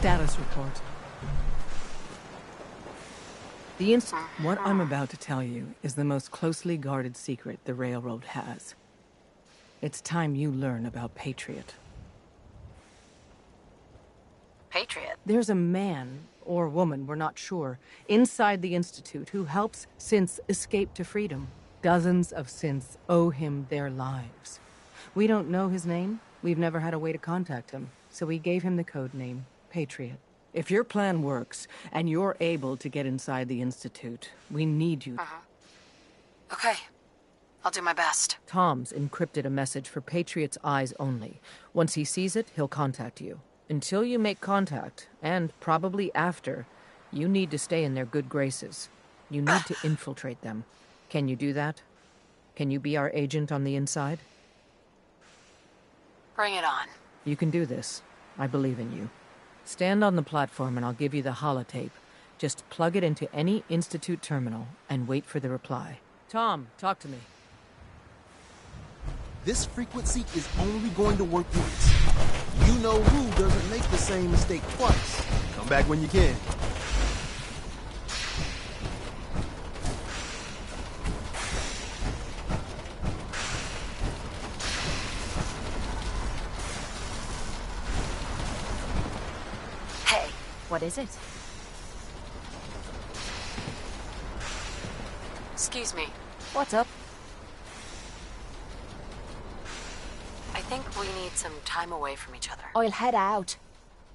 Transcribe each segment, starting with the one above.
Status report. What I'm about to tell you is the most closely guarded secret the Railroad has. It's time you learn about Patriot. Patriot? There's a man, or woman, we're not sure, inside the Institute who helps synths escape to freedom. Dozens of synths owe him their lives. We don't know his name. We've never had a way to contact him, so we gave him the code name, Patriot. If your plan works, and you're able to get inside the Institute, we need you. Okay. I'll do my best. Tom's encrypted a message for Patriot's eyes only. Once he sees it, he'll contact you. Until you make contact, and probably after, you need to stay in their good graces. You need to infiltrate them. Can you do that? Can you be our agent on the inside? Bring it on. You can do this. I believe in you. Stand on the platform and I'll give you the holotape. Just plug it into any Institute terminal and wait for the reply. Tom, talk to me. This frequency is only going to work once. You know who doesn't make the same mistake twice. Come back when you can. Hey, what is it? Excuse me. What's up? I think we need some time away from each other. I'll head out.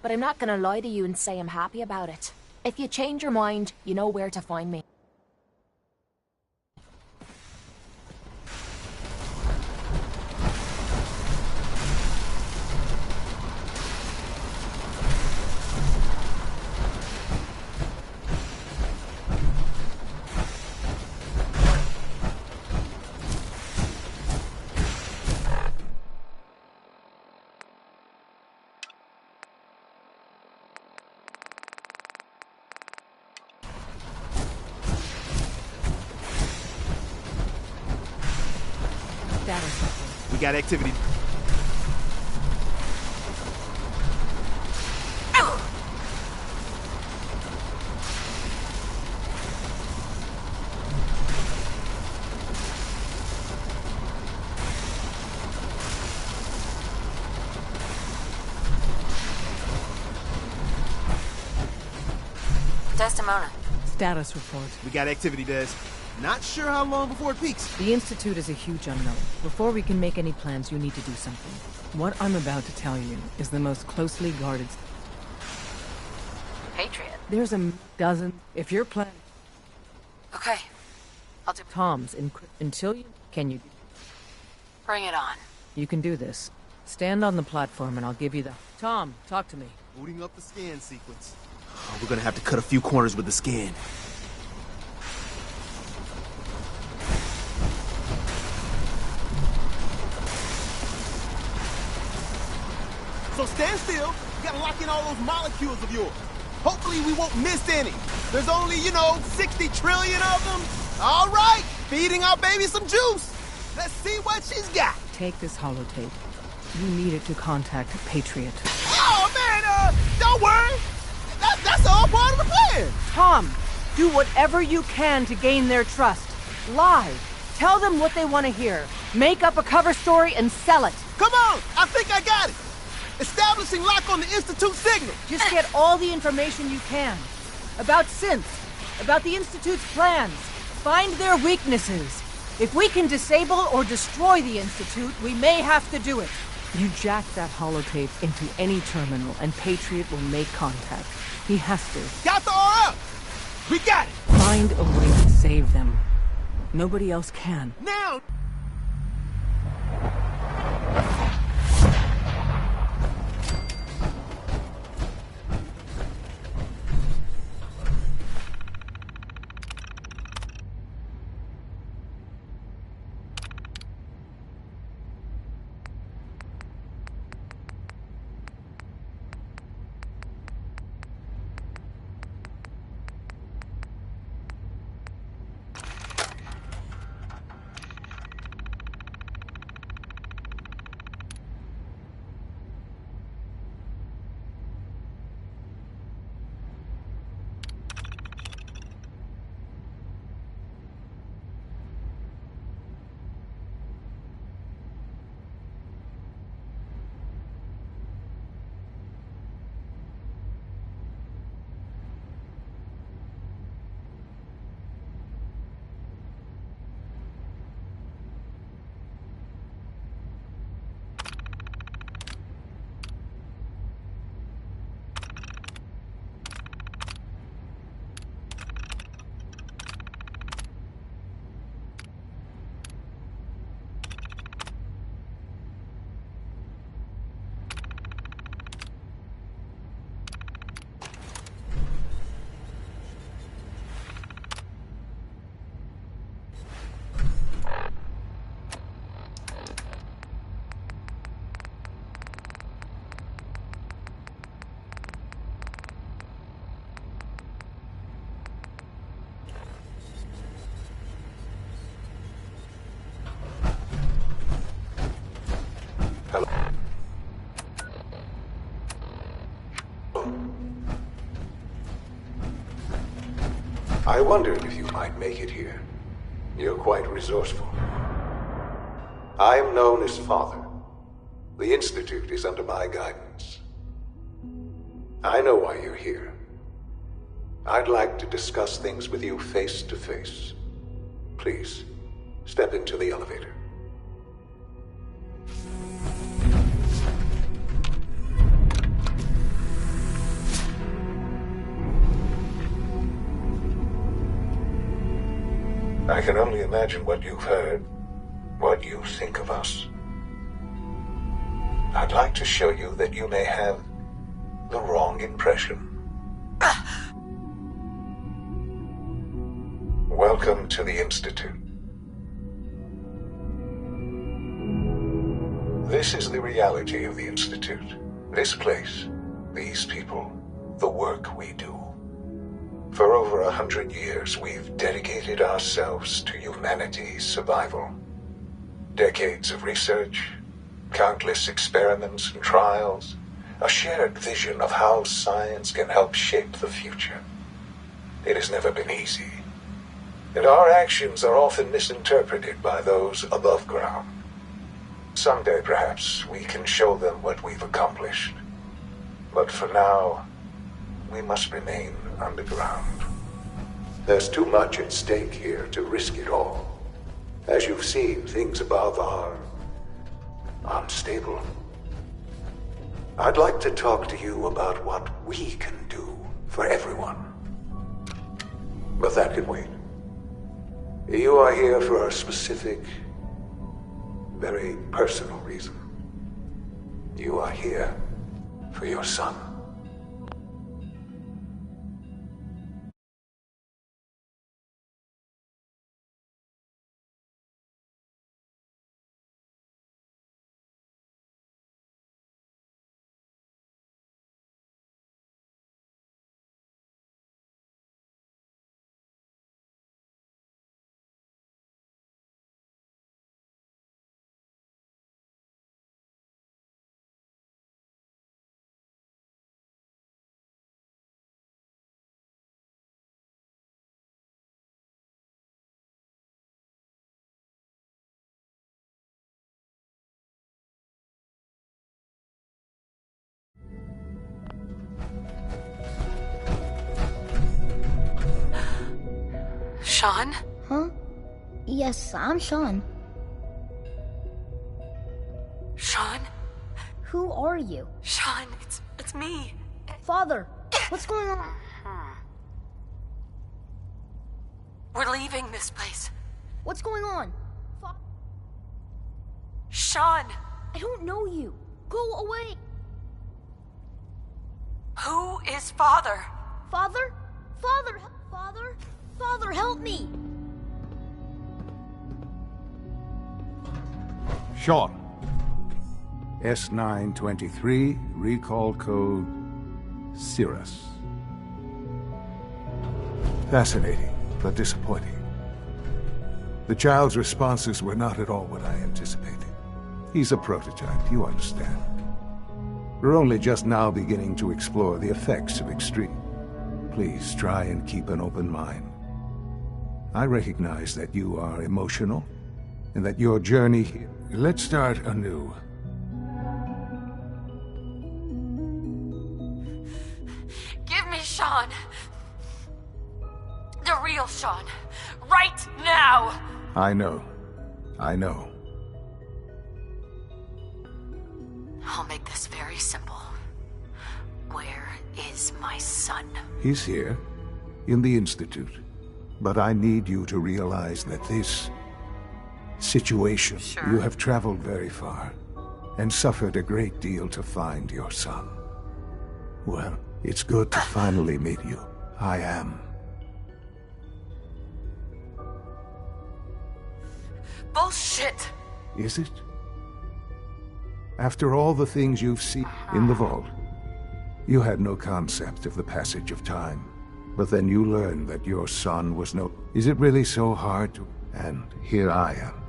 But I'm not gonna lie to you and say I'm happy about it. If you change your mind, you know where to find me. Status. We got activity. Desdemona. Status report. We got activity, Des. Not sure how long before it peaks. The Institute is a huge unknown. Before we can make any plans, you need to do something. What I'm about to tell you is the most closely guarded... Patriot. There's a dozen... If you're planning... Okay. I'll do... Tom's until you... Can you... Bring it on. You can do this. Stand on the platform and I'll give you the... Tom, talk to me. Booting up the scan sequence. Oh, we're gonna have to cut a few corners with the scan. So stand still. You gotta lock in all those molecules of yours. Hopefully we won't miss any. There's only, 60 trillion of them. All right, feeding our baby some juice. Let's see what she's got. Take this holotape. You need it to contact Patriot. Oh, man, don't worry. That's all part of the plan. Tom, do whatever you can to gain their trust. Lie. Tell them what they want to hear. Make up a cover story and sell it. Come on, I think I got it. Establishing lock on the Institute signal. Just get all the information you can. About synths, about the Institute's plans. Find their weaknesses. If we can disable or destroy the Institute, we may have to do it. You jack that holotape into any terminal and Patriot will make contact. He has to. Got the RF. We got it. Find a way to save them. Nobody else can. Now. I wondered if you might make it here. You're quite resourceful. I am known as Father. The Institute is under my guidance. I know why you're here. I'd like to discuss things with you face to face. Please, step into the elevator. I can only imagine what you've heard, what you think of us. I'd like to show you that you may have the wrong impression. Welcome to the Institute. This is the reality of the Institute. This place, these people, the work we do. For over 100 years, we've dedicated ourselves to humanity's survival. Decades of research, countless experiments and trials, a shared vision of how science can help shape the future. It has never been easy, and our actions are often misinterpreted by those above ground. Someday, perhaps, we can show them what we've accomplished. But for now, we must remain underground. There's too much at stake here to risk it all. As you've seen, things above are unstable. I'd like to talk to you about what we can do for everyone. But that can wait. You are here for a specific, very personal reason. You are here for your son. Sean? Huh? Yes, I'm Sean. Sean? Who are you? Sean, it's me. Father, what's going on? We're leaving this place. What's going on? Sean! I don't know you. Go away. Who is Father? Father? Father! Father? Father, help me! Sean. S923, recall code Cirrus. Fascinating, but disappointing. The child's responses were not at all what I anticipated. He's a prototype, you understand. We're only just now beginning to explore the effects of extreme. Please try and keep an open mind. I recognize that you are emotional, and that your journey here... Let's start anew. Give me Sean. The real Sean. Right now! I know. I know. I'll make this very simple. Where is my son? He's here, in the Institute. But I need you to realize that this situation... Sure. You have traveled very far, and suffered a great deal to find your son. Well, it's good to finally meet you. I am. Bullshit! Is it? After all the things you've seen in the vault, you had no concept of the passage of time. But then you learned that your son was no... Is it really so hard to... And here I am.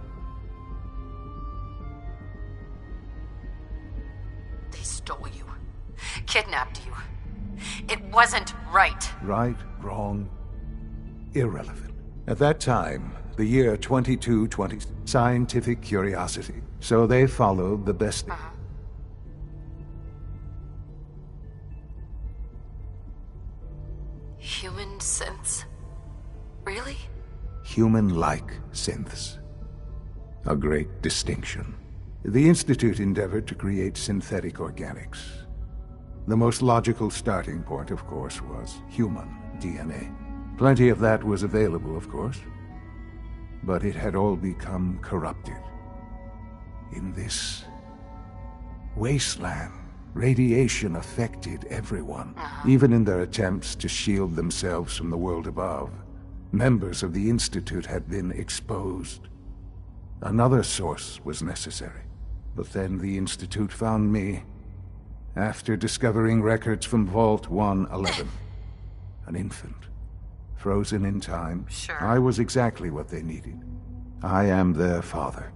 They stole you. Kidnapped you. It wasn't right. Right, wrong. irrelevant. At that time, the year 2220, scientific curiosity. So they followed the best. Human synths? Really? Human-like synths. A great distinction. The Institute endeavored to create synthetic organics. The most logical starting point, of course, was human DNA. Plenty of that was available, of course. But it had all become corrupted. In this wasteland, radiation affected everyone, even in their attempts to shield themselves from the world above. Members of the Institute had been exposed. Another source was necessary. But then the Institute found me, after discovering records from Vault 111. An infant, frozen in time. Sure. I was exactly what they needed. I am their father.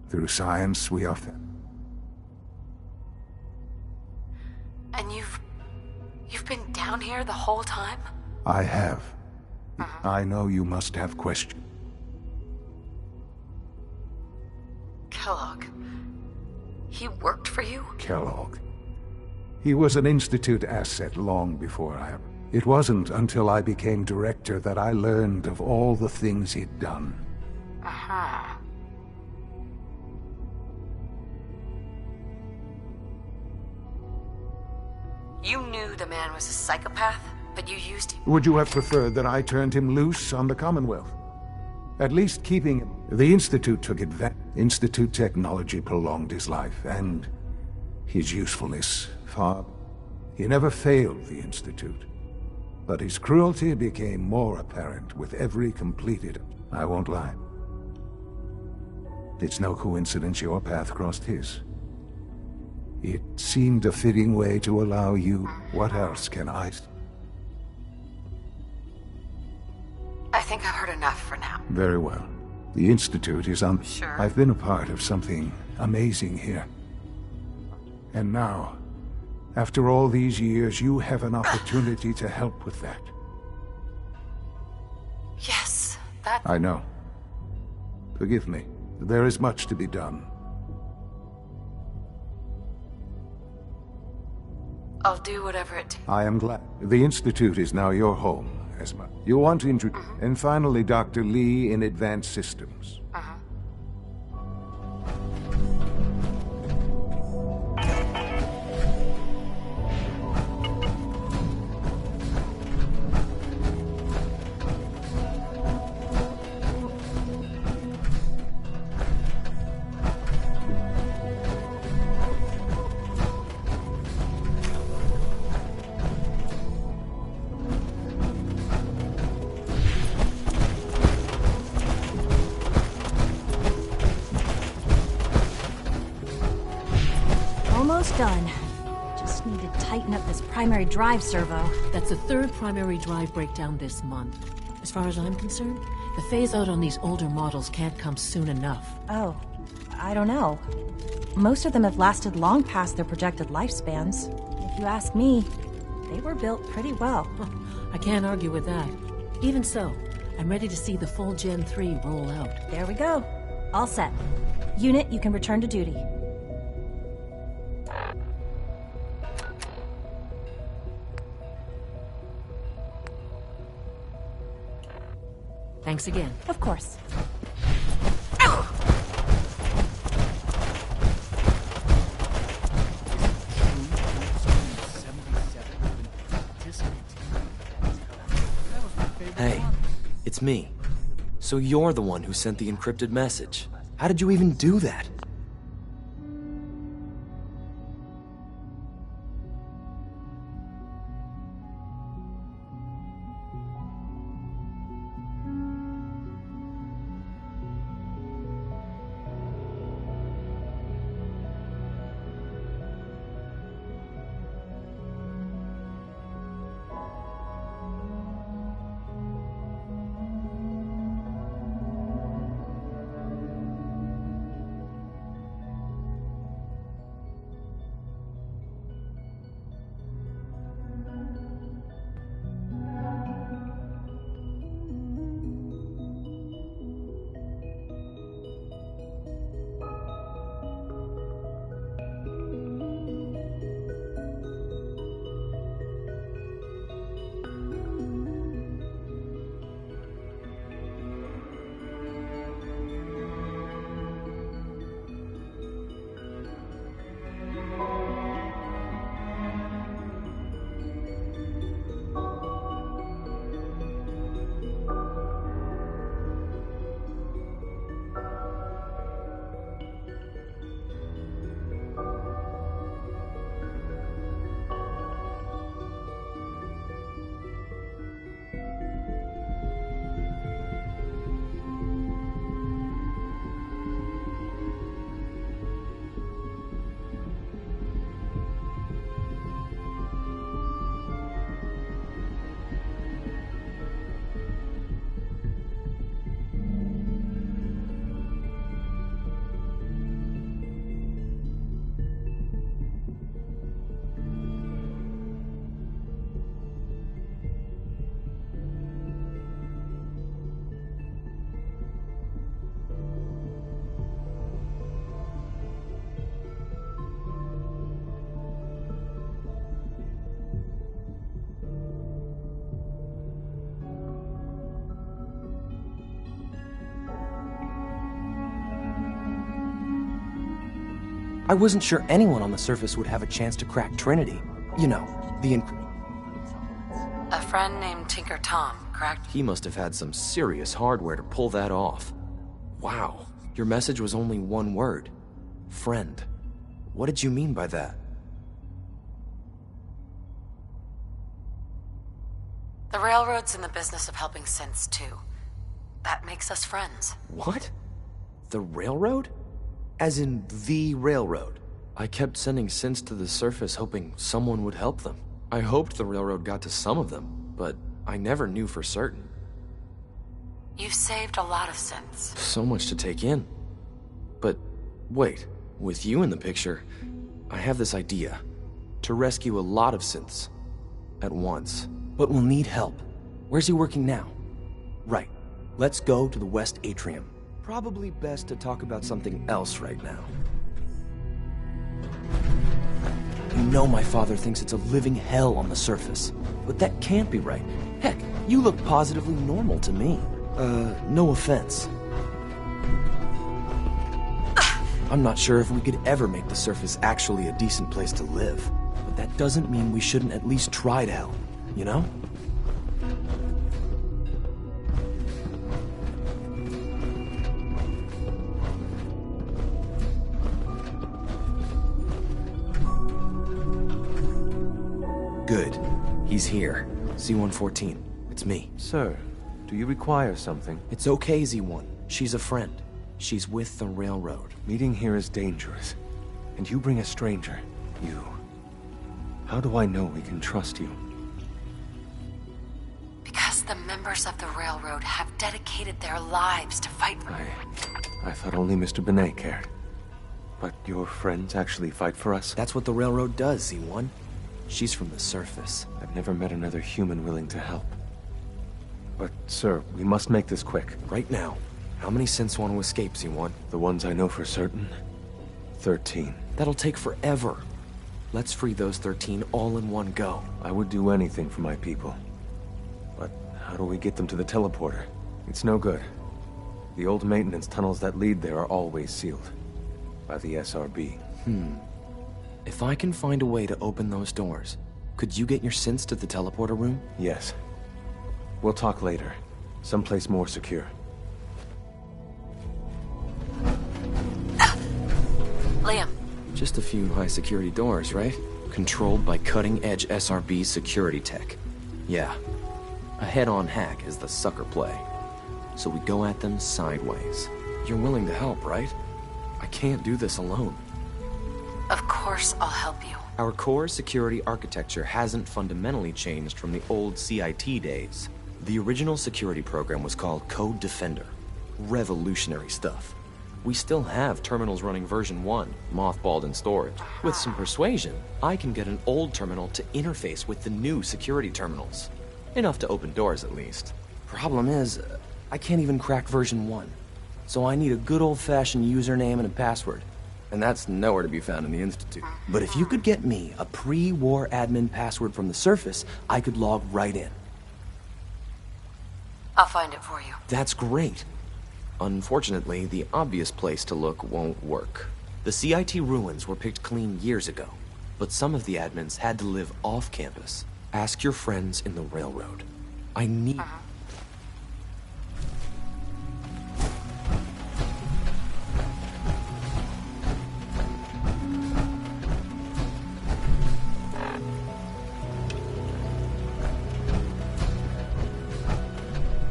Through science, we often... And you've been down here the whole time? I have. I know you must have questions. Kellogg. He worked for you? Kellogg. He was an Institute asset long before I... It wasn't until I became director that I learned of all the things he'd done. Uh-huh. You knew the man was a psychopath, but you used him. Would you have preferred that I turned him loose on the Commonwealth? At least keeping him... The Institute took advantage. Institute technology prolonged his life, and his usefulness far... He never failed the Institute. But his cruelty became more apparent with every completed... I won't lie. It's no coincidence your path crossed his. It seemed a fitting way to allow you... What else can I... I think I've heard enough for now. Very well. The Institute is on... Sure. I've been a part of something amazing here. And now, after all these years, you have an opportunity to help with that. Yes, that... I know. Forgive me. There is much to be done. I'll do whatever it takes. I am glad. The Institute is now your home, Esma. You want to introduce... And finally, Dr. Lee in Advanced Systems. Almost done. Just need to tighten up this primary drive servo. That's the third primary drive breakdown this month. As far as I'm concerned, the phase-out on these older models can't come soon enough. Oh, I don't know. Most of them have lasted long past their projected lifespans. If you ask me, they were built pretty well. I can't argue with that. Even so, I'm ready to see the full Gen 3 roll out. There we go. All set. Unit, you can return to duty. Thanks again. Of course. Hey, it's me. So you're the one who sent the encrypted message. How did you even do that? I wasn't sure anyone on the surface would have a chance to crack Trinity. You know, the A friend named Tinker Tom, correct? He must have had some serious hardware to pull that off. Wow, your message was only one word. Friend. What did you mean by that? The Railroad's in the business of helping synths, too. That makes us friends. What? The Railroad? As in the Railroad? I kept sending synths to the surface hoping someone would help them. I hoped the Railroad got to some of them, but I never knew for certain. You've saved a lot of synths. So much to take in. But wait, with you in the picture, I have this idea. To rescue a lot of synths. At once. But we'll need help. Where's he working now? Right. Let's go to the West Atrium. Probably best to talk about something else right now. You know my father thinks it's a living hell on the surface. But that can't be right. Heck, you look positively normal to me. No offense. I'm not sure if we could ever make the surface actually a decent place to live. But that doesn't mean we shouldn't at least try to help, you know? Good. He's here. Z-114. It's me. Sir, do you require something? It's okay, Z-1. She's a friend. She's with the Railroad. Meeting here is dangerous. And you bring a stranger. You. How do I know we can trust you? Because the members of the Railroad have dedicated their lives to fight for... I thought only Mr. Benet cared. But your friends actually fight for us? That's what the Railroad does, Z-1. She's from the surface. I've never met another human willing to help. But, sir, we must make this quick. Right now. How many synths want to escape, Z-1? The ones I know for certain? 13. That'll take forever. Let's free those 13 all in one go. I would do anything for my people. But how do we get them to the teleporter? It's no good. The old maintenance tunnels that lead there are always sealed. By the SRB. If I can find a way to open those doors, could you get your synths to the teleporter room? Yes. We'll talk later. Someplace more secure. Liam. Just a few high-security doors, right? Controlled by cutting-edge SRB security tech. Yeah. A head-on hack is the sucker play. So we go at them sideways. You're willing to help, right? I can't do this alone. Of course I'll help you. Our core security architecture hasn't fundamentally changed from the old CIT days. The original security program was called Code Defender. Revolutionary stuff. We still have terminals running version 1, mothballed in storage. With some persuasion, I can get an old terminal to interface with the new security terminals. Enough to open doors, at least. Problem is, I can't even crack version 1. So I need a good old-fashioned username and a password. And that's nowhere to be found in the Institute. But if you could get me a pre-war admin password from the surface, I could log right in. I'll find it for you. That's great. Unfortunately, the obvious place to look won't work. The CIT ruins were picked clean years ago, but some of the admins had to live off campus. Ask your friends in the Railroad. I need...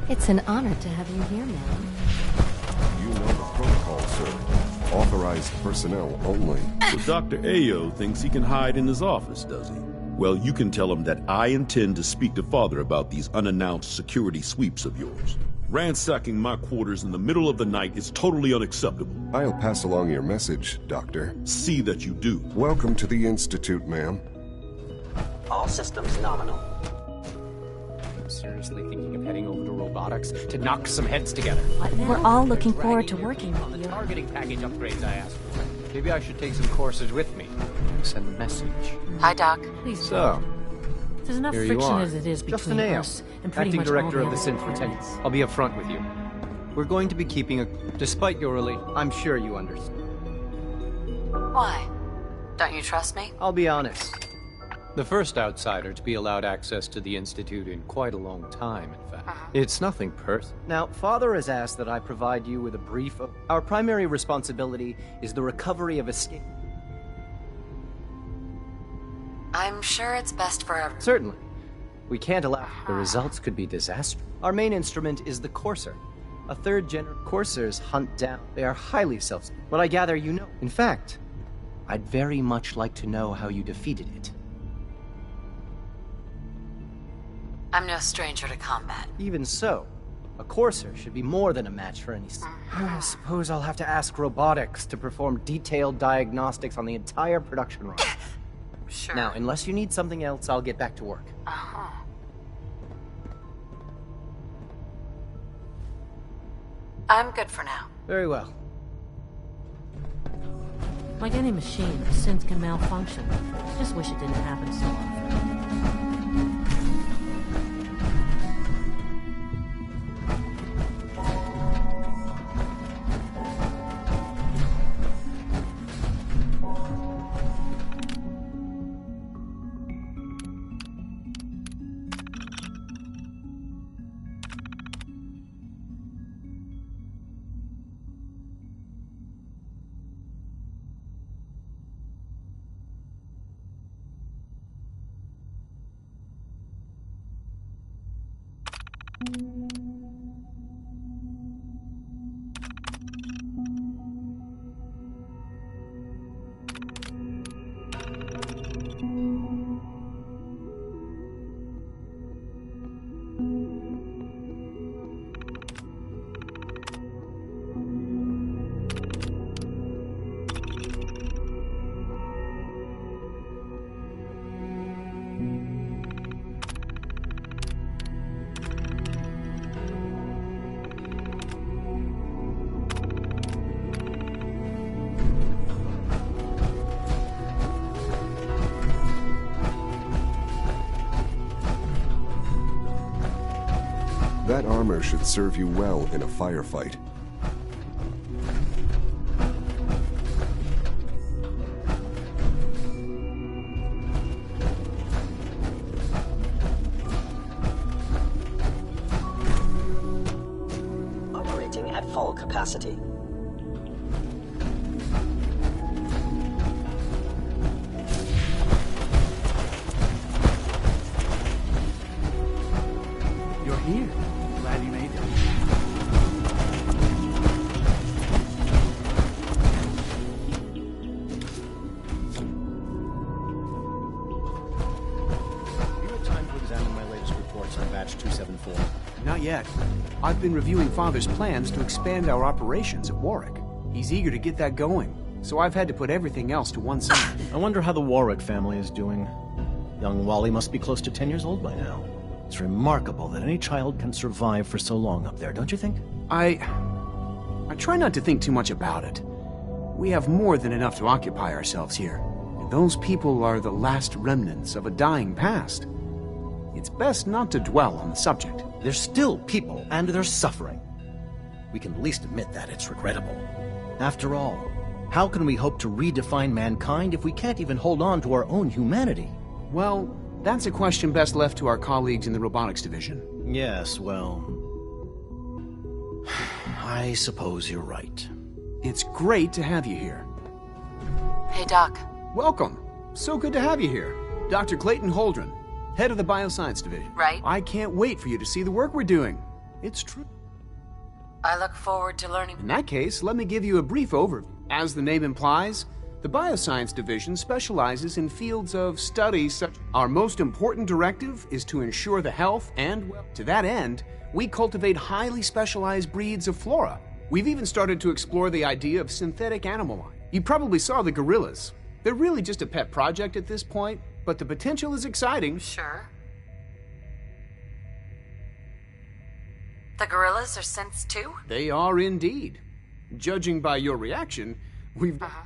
It's an honor to have you here, ma'am. You know the protocol, sir. Authorized personnel only. So Dr. Ayo thinks he can hide in his office, does he? Well, you can tell him that I intend to speak to Father about these unannounced security sweeps of yours. Ransacking my quarters in the middle of the night is totally unacceptable. I'll pass along your message, Doctor. See that you do. Welcome to the Institute, ma'am. All systems nominal. I'm seriously thinking of heading over to robotics to knock some heads together. We're all looking forward to working with you. The targeting package upgrades I asked for. Maybe I should take some courses with me. Send a message. Hi, Doc. Please. So, There's enough here friction you are. as it is Justin between Ayo, us and pretty acting much director all of the the synth pretenders. I'll be upfront with you. We're going to be keeping a... Despite your I'm sure you understand. Why? Don't you trust me? I'll be honest. The first outsider to be allowed access to the Institute in quite a long time, in fact. It's nothing personal. Now, Father has asked that I provide you with a brief of... Our primary responsibility is the recovery of escape. I'm sure it's best for everyone. Certainly. We can't allow... The results could be disastrous. Our main instrument is the Courser. A third-gen... Coursers hunt down. They are highly self... But I gather you know. In fact, I'd very much like to know how you defeated it. I'm no stranger to combat. Even so, a Courser should be more than a match for any... I suppose I'll have to ask robotics to perform detailed diagnostics on the entire production run. Sure. Now, unless you need something else, I'll get back to work. I'm good for now. Very well. Like any machine, the synth can malfunction. Just wish it didn't happen so often. That armor should serve you well in a firefight. Operating at full capacity. You're here. Glad you made it. You have time to examine my latest reports on Batch 274. Not yet. I've been reviewing Father's plans to expand our operations at Warwick. He's eager to get that going, so I've had to put everything else to one side. I wonder how the Warwick family is doing. Young Wally must be close to 10 years old by now. It's remarkable that any child can survive for so long up there, don't you think? I try not to think too much about it. We have more than enough to occupy ourselves here, and those people are the last remnants of a dying past. It's best not to dwell on the subject. They're still people, and they're suffering. We can at least admit that it's regrettable. After all, how can we hope to redefine mankind if we can't even hold on to our own humanity? Well, that's a question best left to our colleagues in the robotics division. Yes, well... I suppose you're right. It's great to have you here. Hey, Doc. Welcome. So good to have you here. Dr. Clayton Holdren, head of the Bioscience Division. Right. I can't wait for you to see the work we're doing. It's true. I look forward to learning. In that case, let me give you a brief overview. As the name implies, the Bioscience Division specializes in fields of study such... Our most important directive is to ensure the health and... To that end, we cultivate highly specialized breeds of flora. We've even started to explore the idea of synthetic animal life. You probably saw the gorillas. They're really just a pet project at this point, but the potential is exciting. Sure. The gorillas are synths too? They are indeed. Judging by your reaction,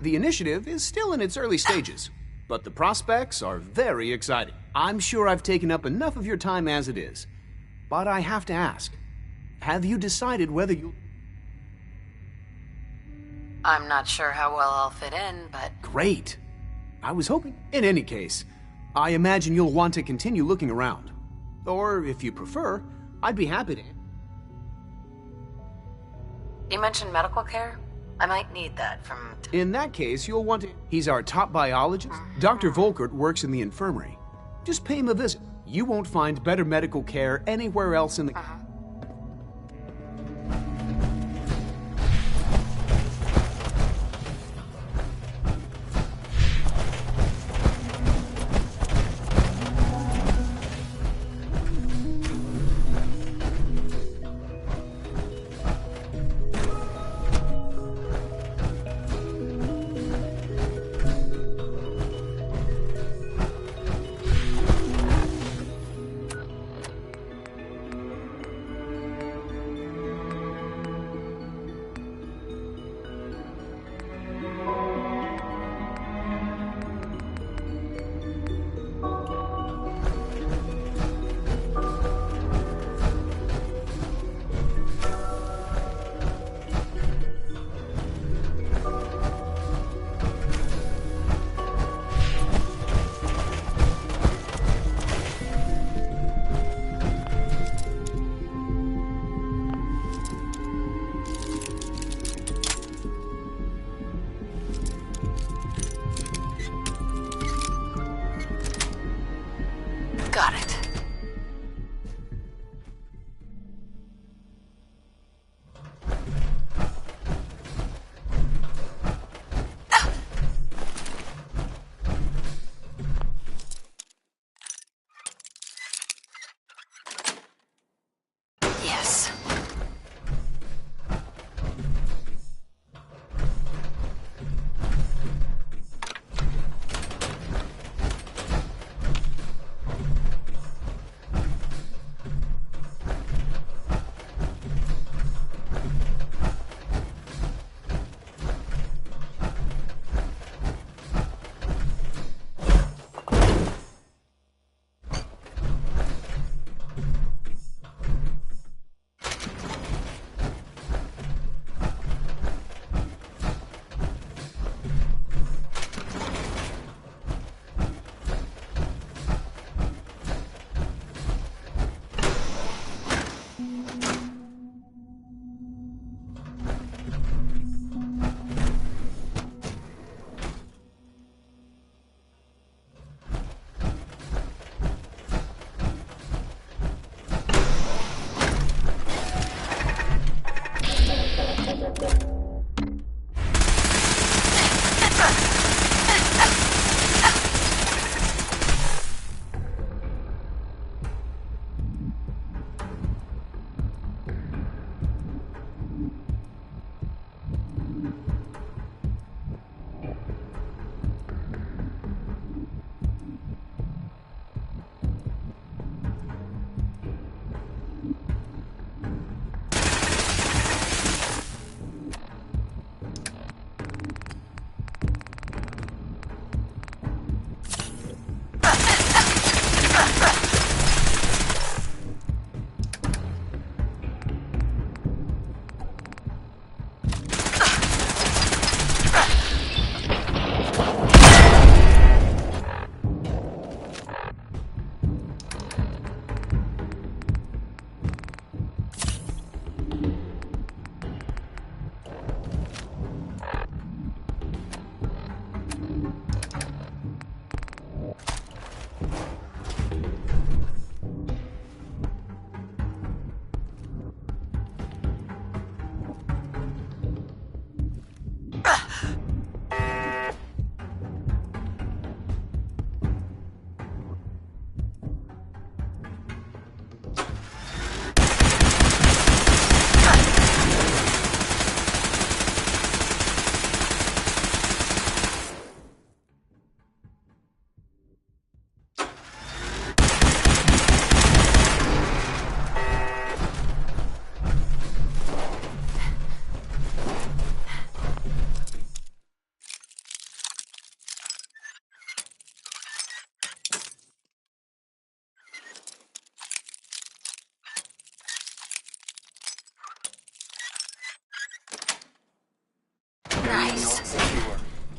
the initiative is still in its early stages, but the prospects are very exciting. I'm sure I've taken up enough of your time as it is, but I have to ask, have you decided whether you... I'm not sure how well I'll fit in, but... Great. I was hoping... In any case, I imagine you'll want to continue looking around. Or, if you prefer, I'd be happy to... You mentioned medical care? I might need that from... In that case, you'll want to... He's our top biologist. Dr. Volkert works in the infirmary. Just pay him a visit. You won't find better medical care anywhere else in the...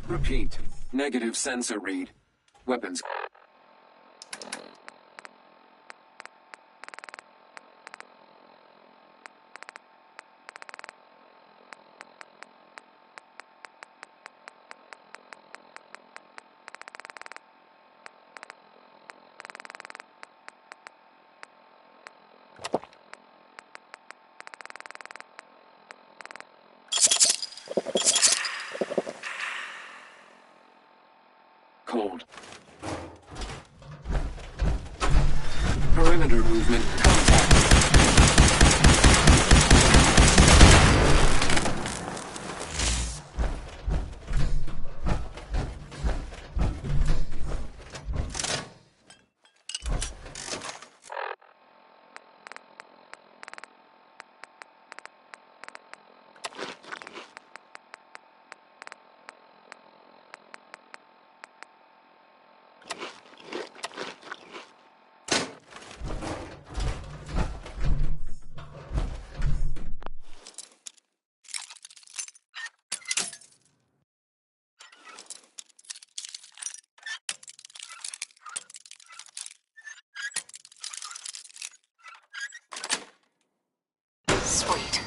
Repeat. Negative sensor read. Weapons. Cold. Perimeter movement. Contact. Sweet.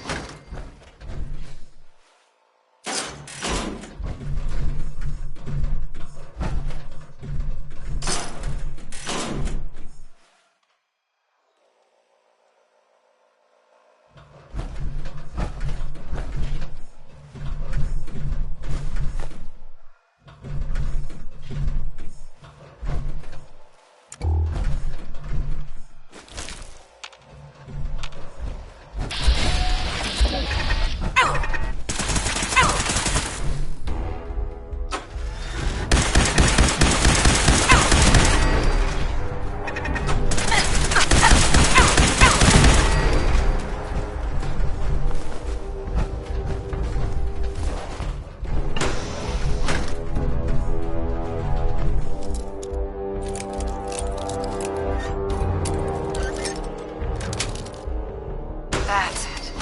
That's it.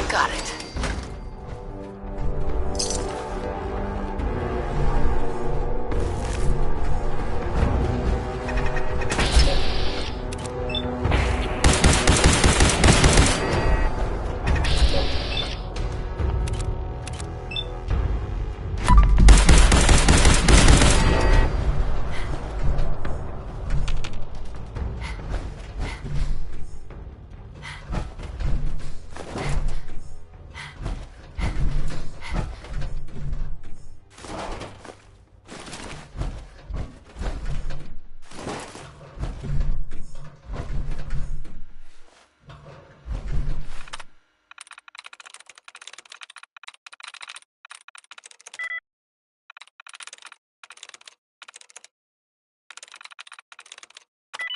Got it.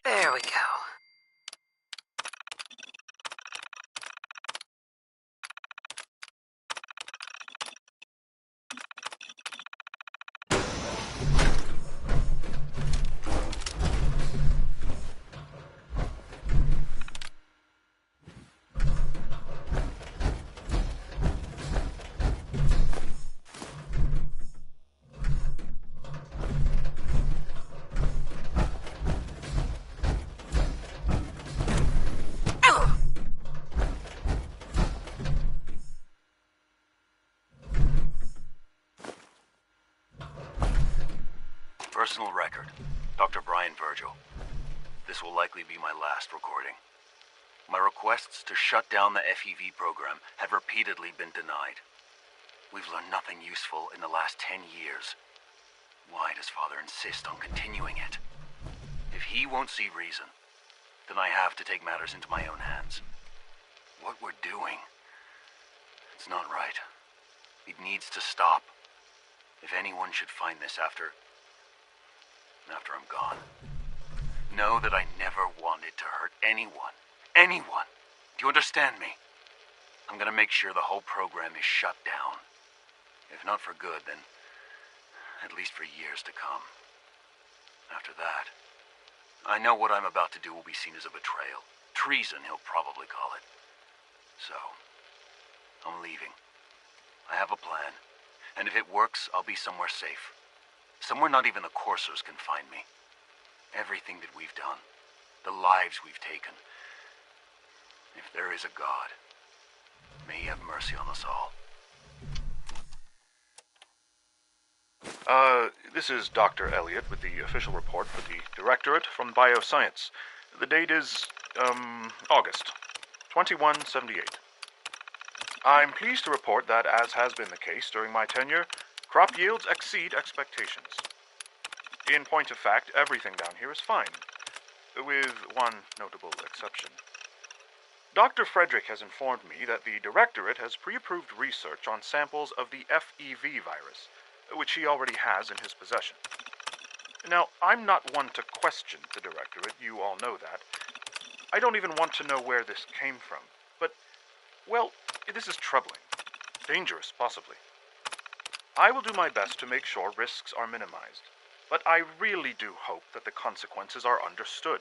There we go. Personal record. Dr. Brian Virgil. This will likely be my last recording. My requests to shut down the FEV program have repeatedly been denied. We've learned nothing useful in the last 10 years. Why does Father insist on continuing it? If he won't see reason, then I have to take matters into my own hands. What we're doing, it's not right. It needs to stop. If anyone should find this after I'm gone, know that I never wanted to hurt anyone. Anyone. Do you understand me? I'm gonna make sure the whole program is shut down. If not for good, then at least for years to come. After that, I know what I'm about to do will be seen as a betrayal. Treason, he'll probably call it. So, I'm leaving. I have a plan. And if it works, I'll be somewhere safe. Somewhere not even the Coursers can find me. Everything that we've done, the lives we've taken. If there is a God, may he have mercy on us all. This is Dr. Elliot with the official report for the Directorate from Bioscience. The date is, August 2178. I'm pleased to report that, as has been the case during my tenure, crop yields exceed expectations. In point of fact, everything down here is fine, with one notable exception. Dr. Frederick has informed me that the Directorate has pre-approved research on samples of the FEV virus, which he already has in his possession. Now, I'm not one to question the Directorate, you all know that. I don't even want to know where this came from, but, well, this is troubling. Dangerous, possibly. I will do my best to make sure risks are minimized, but I really do hope that the consequences are understood.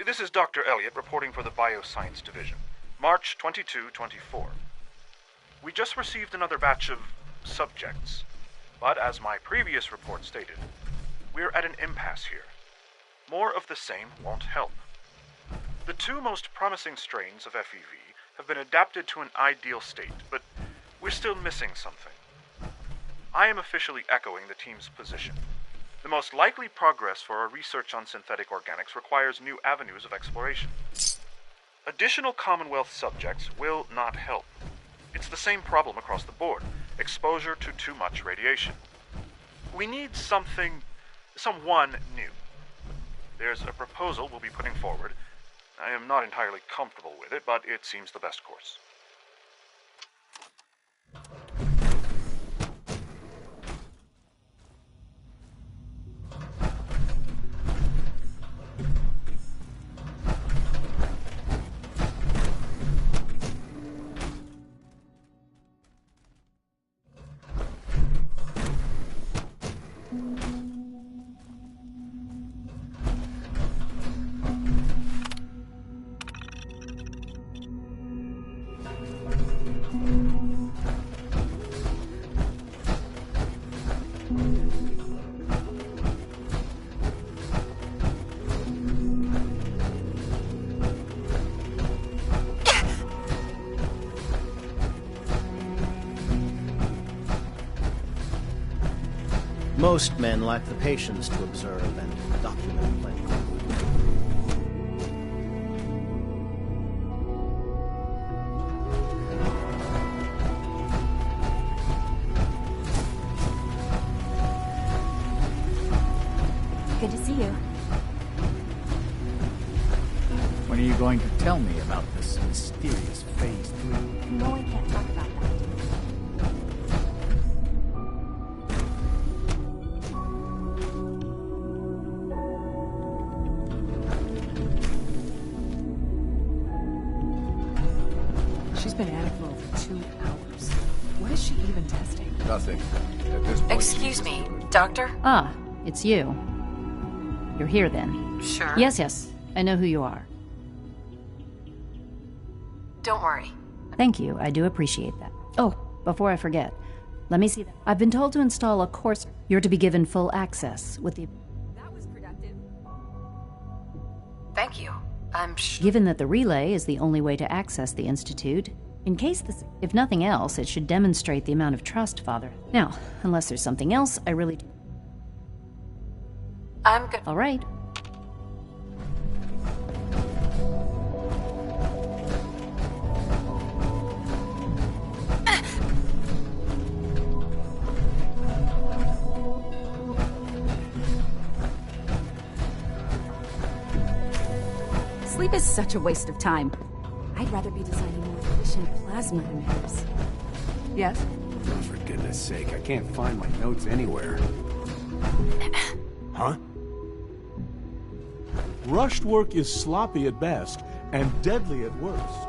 This is Dr. Elliot reporting for the Bioscience Division, March 22-24. We just received another batch of subjects, but as my previous report stated, we're at an impasse here. More of the same won't help. The two most promising strains of FEV have been adapted to an ideal state, but we're still missing something. I am officially echoing the team's position. The most likely progress for our research on synthetic organics requires new avenues of exploration. Additional Commonwealth subjects will not help. It's the same problem across the board, exposure to too much radiation. We need someone new. There's a proposal we'll be putting forward. I am not entirely comfortable with it, but it seems the best course. Most men lack the patience to observe and document play. Good to see you. When are you going to tell me about this mysterious Phase 3? No, I can't talk about that. Been at it for over 2 hours. What is she even testing? Nothing. At this point, Excuse me, Doctor? Ah, it's you. You're here then? Sure. Yes. I know who you are. Don't worry. Thank you. I do appreciate that. Oh, before I forget, let me see that. I've been told to install a course. You're to be given full access with the... That was productive. Thank you. I'm sure. Given that the relay is the only way to access the Institute, in case this... If nothing else, it should demonstrate the amount of trust, Father. Now, unless there's something else, I really... I'm good. All right. Sleep is such a waste of time. I'd rather be designing more efficient plasma emitters. Yes? Oh, for goodness sake, I can't find my notes anywhere. Huh? Rushed work is sloppy at best and deadly at worst.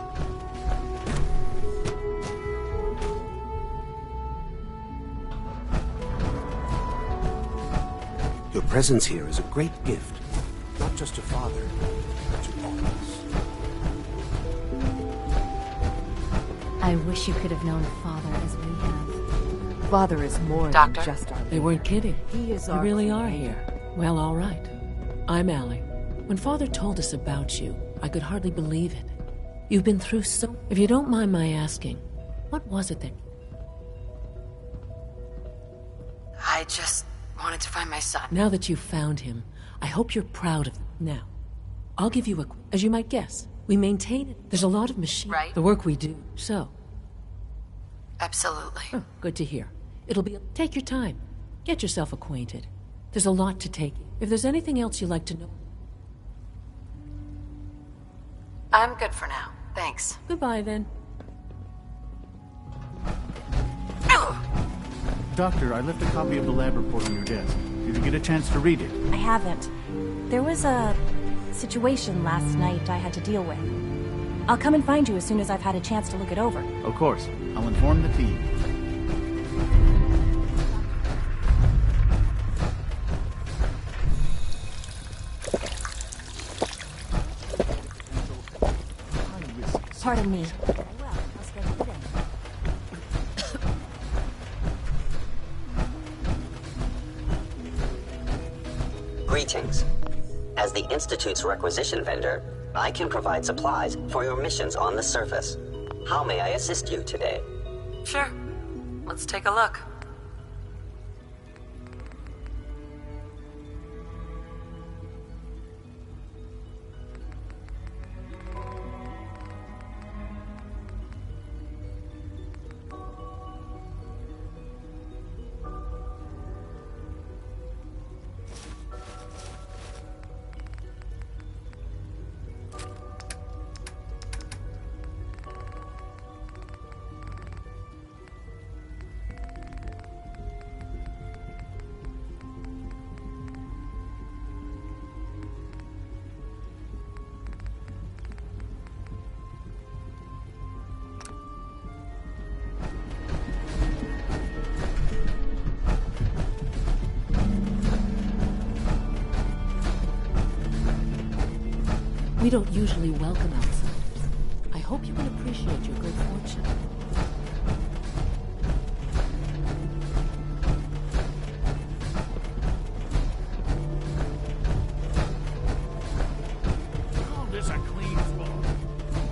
Your presence here is a great gift, not just to Father, but to all of us. I wish you could have known Father as we have. Father is more Doctor? than just our... They weren't kidding. He is You our... really are here. Well, all right. I'm Allie. When Father told us about you, I could hardly believe it. You've been through so... If you don't mind my asking, what was it that... I just wanted to find my son. Now that you've found him, I hope you're proud of him. Now, I'll give you a... As you might guess, we maintain it. There's a lot of machine... Right. The work we do. So... Absolutely. Oh, good to hear. It'll be... Take your time. Get yourself acquainted. There's a lot to take. If there's anything else you'd like to know... I'm good for now. Thanks. Goodbye, then. Doctor, I left a copy of the lab report on your desk. Did you get a chance to read it? I haven't. There was a situation last night I had to deal with. I'll come and find you as soon as I've had a chance to look it over. Of course. I'll inform the team. Pardon me. Greetings. As the Institute's requisition vendor, I can provide supplies for your missions on the surface. How may I assist you today? Sure. Let's take a look. We don't usually welcome outsiders. I hope you can appreciate your good fortune. Call this a clean spot.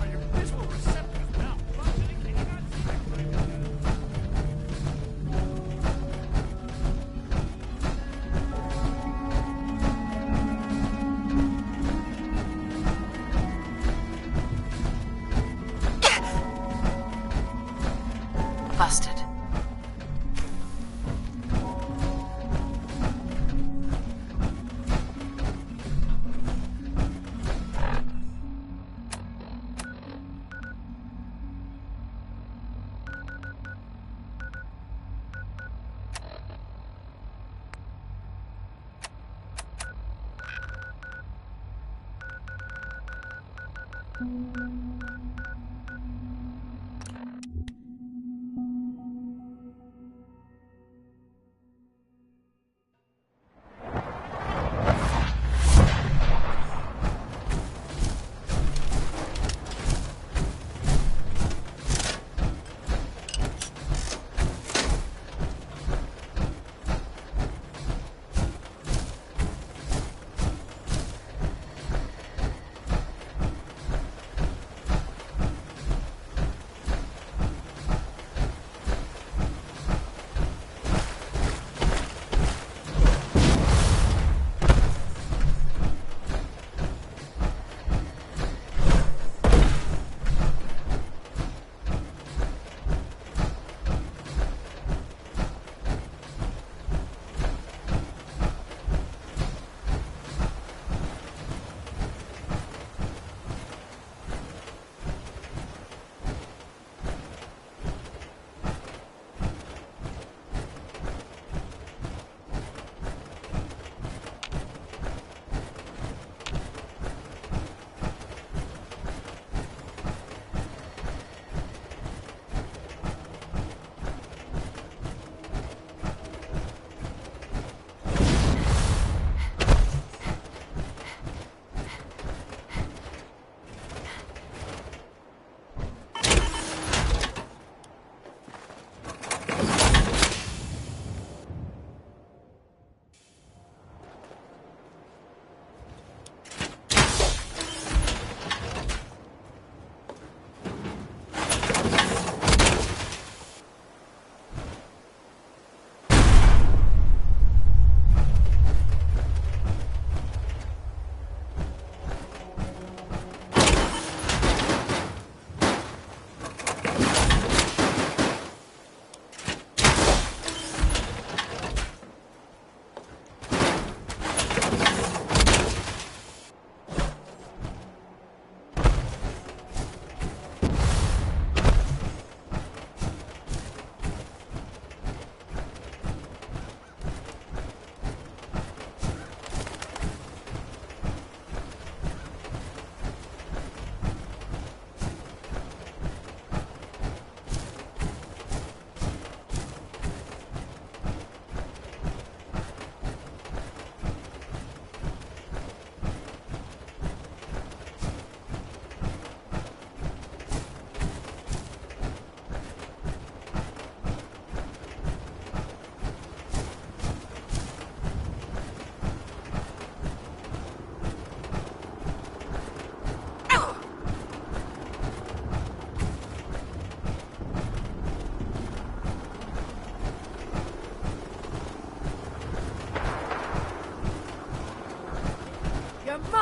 Are your visual receptors now functioning? Can you not Busted.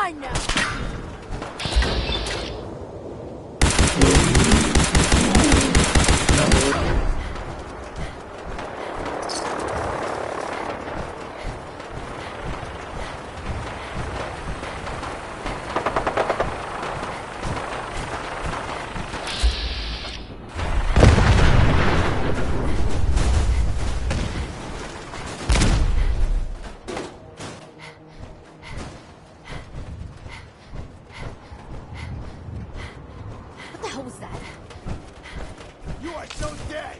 mine now! What the hell was that? You are so dead!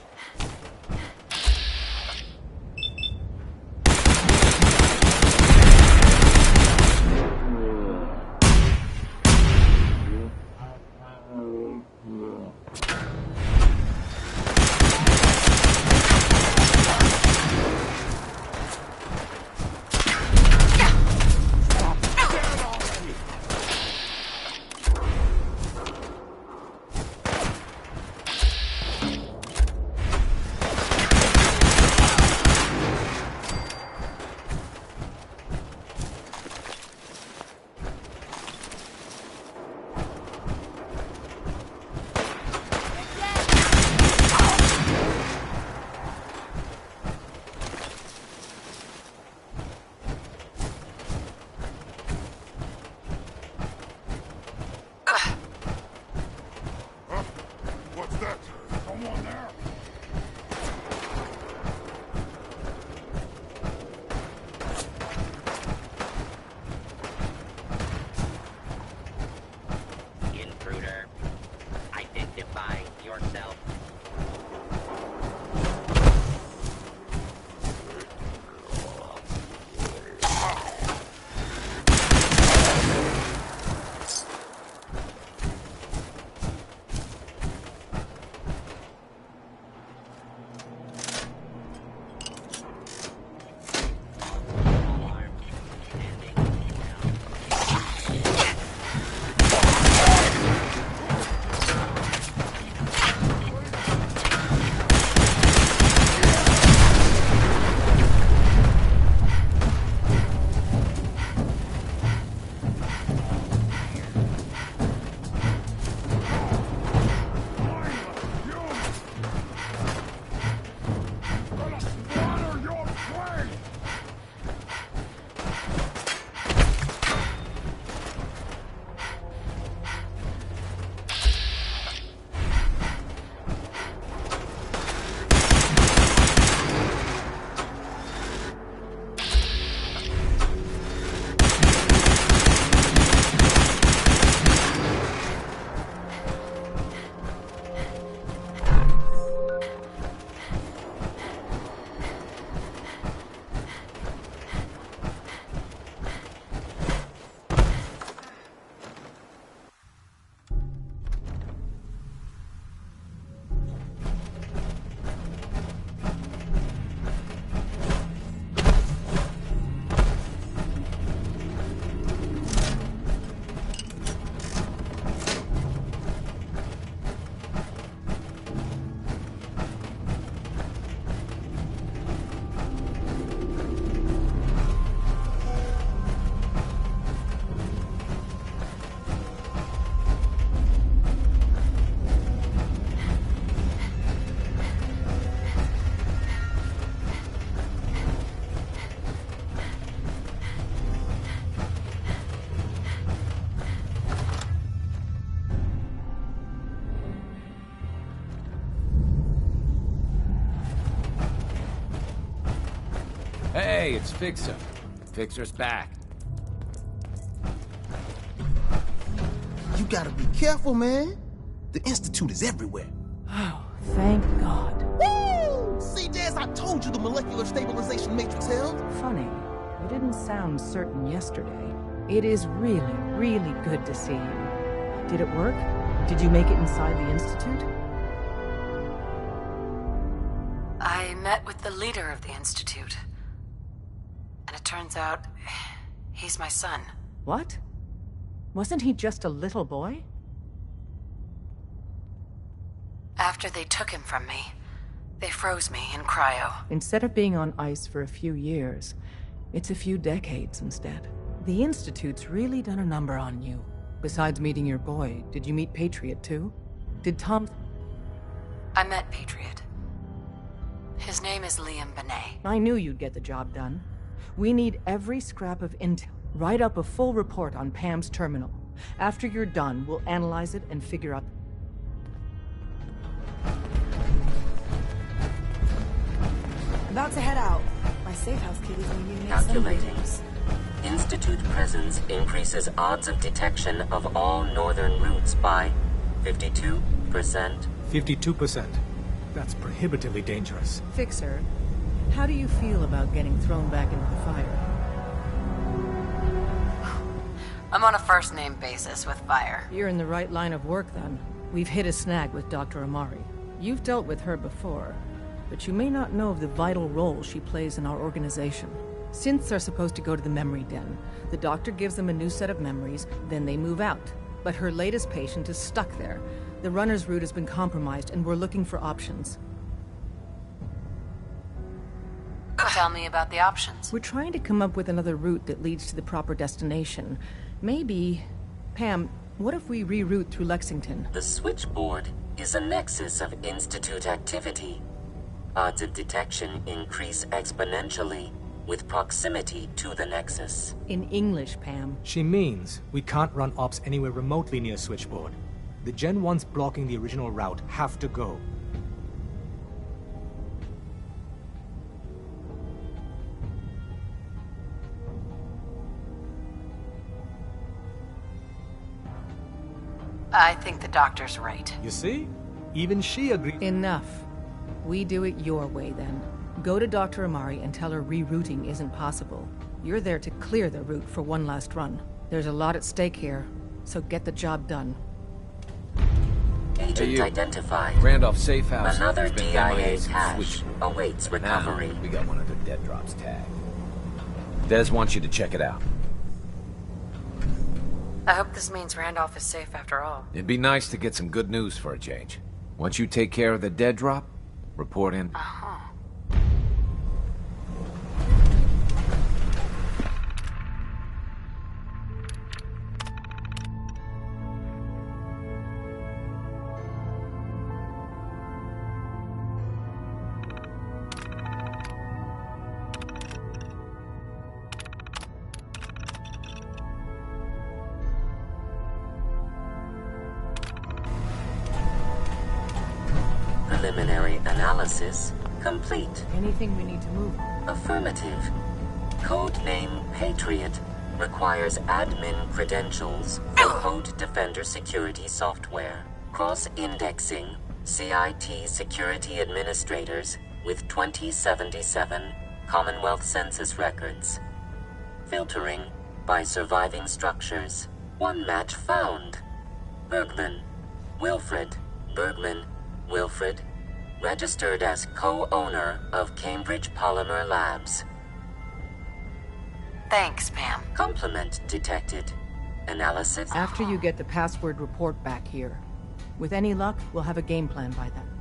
What's that? Someone there? Intruder, identify yourself. Hey, it's Fixer. Fixer's back. You gotta be careful, man. The Institute is everywhere. Oh, thank God. Woo! See, Jazz, I told you the molecular stabilization matrix held. Funny. You didn't sound certain yesterday. It is really, really good to see you. Did it work? Did you make it inside the Institute? I met with the leader of the Institute. And it turns out, he's my son. What? Wasn't he just a little boy? After they took him from me, they froze me in cryo. Instead of being on ice for a few years, it's a few decades instead. The Institute's really done a number on you. Besides meeting your boy, did you meet Patriot too? Did Tom... I met Patriot. His name is Liam Benet. I knew you'd get the job done. We need every scrap of intel. Write up a full report on Pam's terminal. After you're done, we'll analyze it and figure out... About to head out. My safe house key is going to make some Calculating. breakers. Institute presence increases odds of detection of all northern routes by 52%. 52%. That's prohibitively dangerous. Fixer, how do you feel about getting thrown back into the fire? I'm on a first-name basis with Fire. You're in the right line of work, then. We've hit a snag with Dr. Amari. You've dealt with her before, but you may not know of the vital role she plays in our organization. Synths are supposed to go to the memory den. The doctor gives them a new set of memories, then they move out. But her latest patient is stuck there. The runner's route has been compromised, and we're looking for options. Tell me about the options. We're trying to come up with another route that leads to the proper destination. Maybe... Pam, what if we reroute through Lexington? The switchboard is a nexus of Institute activity. Odds of detection increase exponentially with proximity to the nexus. In English, Pam. She means we can't run ops anywhere remotely near Switchboard. The Gen 1s blocking the original route have to go. I think the doctor's right. You see? Even she agrees. Enough. We do it your way, then. Go to Dr. Amari and tell her rerouting isn't possible. You're there to clear the route for one last run. There's a lot at stake here, so get the job done. Agent identified. Randolph Safe House. Another has been DIA MIA since cache switch. awaits recovery. Now, we got one of the dead drops tagged. Des wants you to check it out. I hope this means Randolph is safe after all. It'd be nice to get some good news for a change. Once you take care of the dead drop, report in. Preliminary analysis complete. Anything we need to move? Affirmative. Codename Patriot requires admin credentials for Code Defender security software. Cross-indexing CIT security administrators with 2077 Commonwealth Census records. Filtering by surviving structures. One match found. Bergman. Wilfred. Bergman. Wilfred. Registered as co-owner of Cambridge Polymer Labs. Thanks, Pam. Complement detected. Analysis? After you get the password report back here. With any luck, we'll have a game plan by then.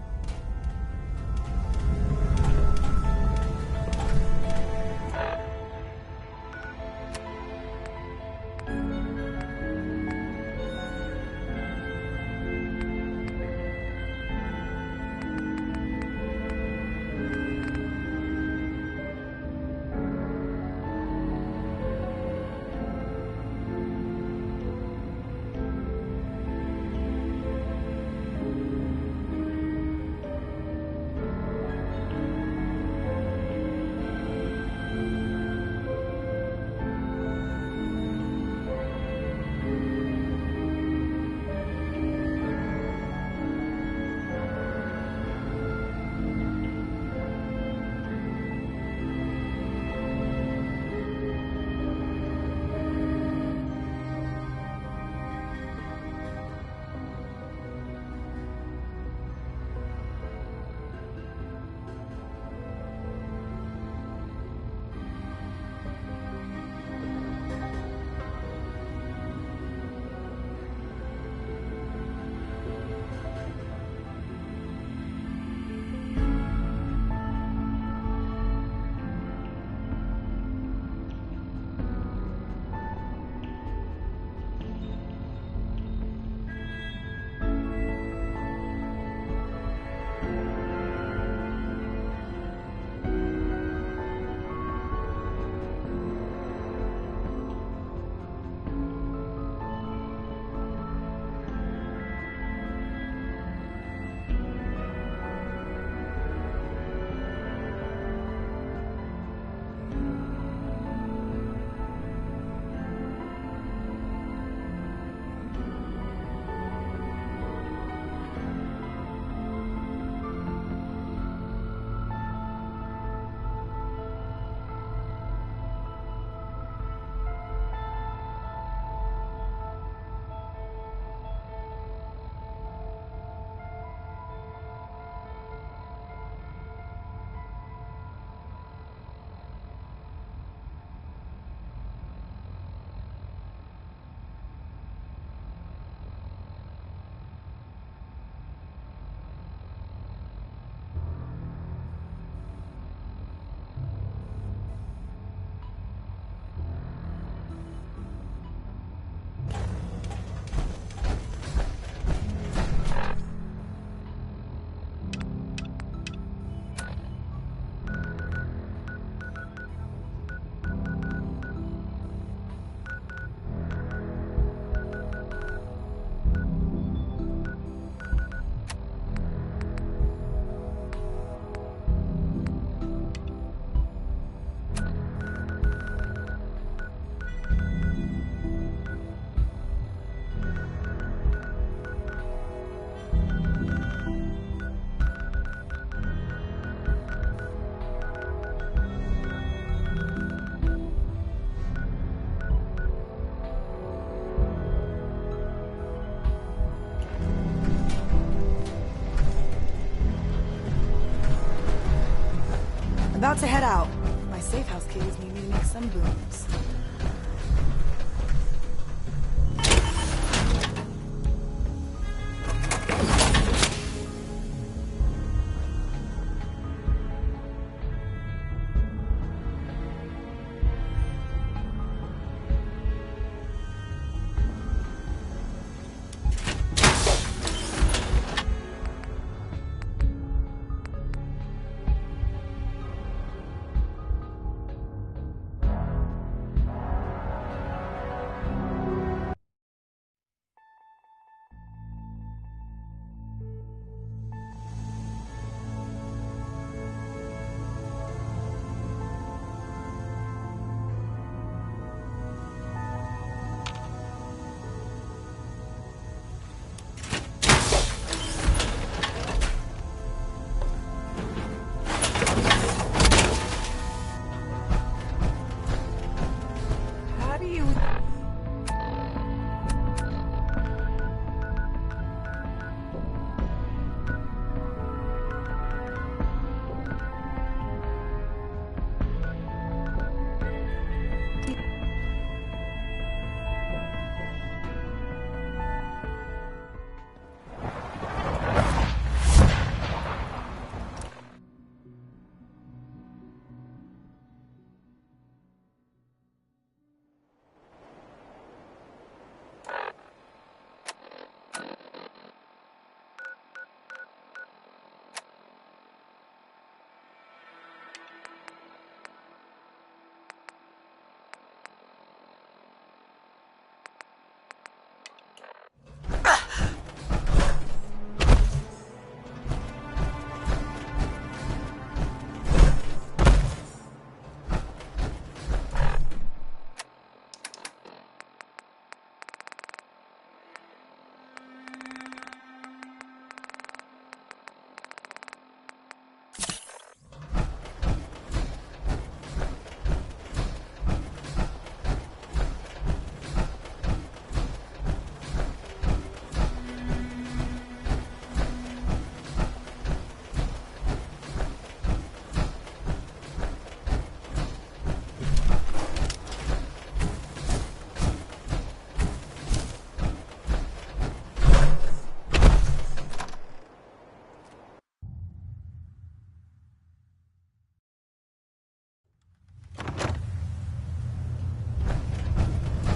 about to head out. My safe house kiddies need me to make some booms.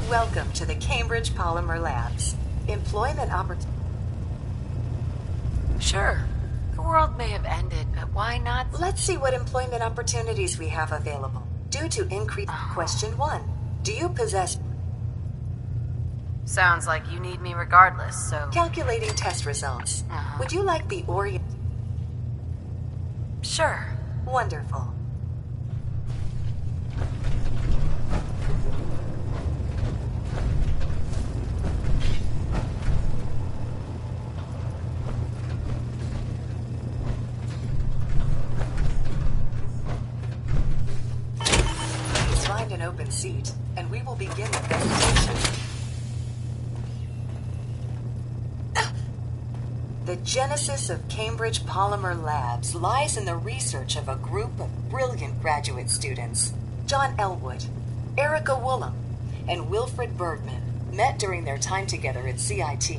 Welcome to the Cambridge Polymer Labs. Employment opportunities. Sure. The world may have ended, but why not? Let's see what employment opportunities we have available. Due to increased Question 1. Do you possess... Sounds like you need me regardless, so... Calculating test results. Would you like the Orient... Sure. Wonderful. An open seat, and we will begin the presentation. The genesis of Cambridge Polymer Labs lies in the research of a group of brilliant graduate students. John Elwood, Erica Woolham, and Wilfred Bergman met during their time together at CIT.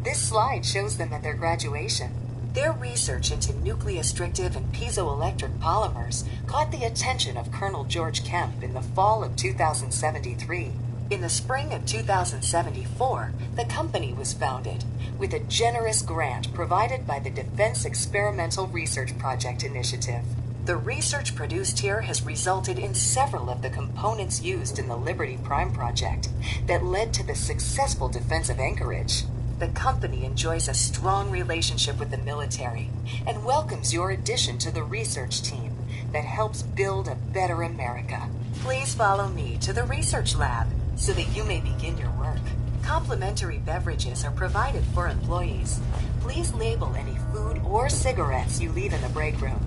This slide shows them at their graduation. Their research into nucleostrictive and piezoelectric polymers caught the attention of Colonel George Kemp in the fall of 2073. In the spring of 2074, the company was founded, with a generous grant provided by the Defense Experimental Research Project Initiative. The research produced here has resulted in several of the components used in the Liberty Prime project that led to the successful defense of Anchorage. The company enjoys a strong relationship with the military and welcomes your addition to the research team that helps build a better America. Please follow me to the research lab so that you may begin your work. Complimentary beverages are provided for employees. Please label any food or cigarettes you leave in the break room.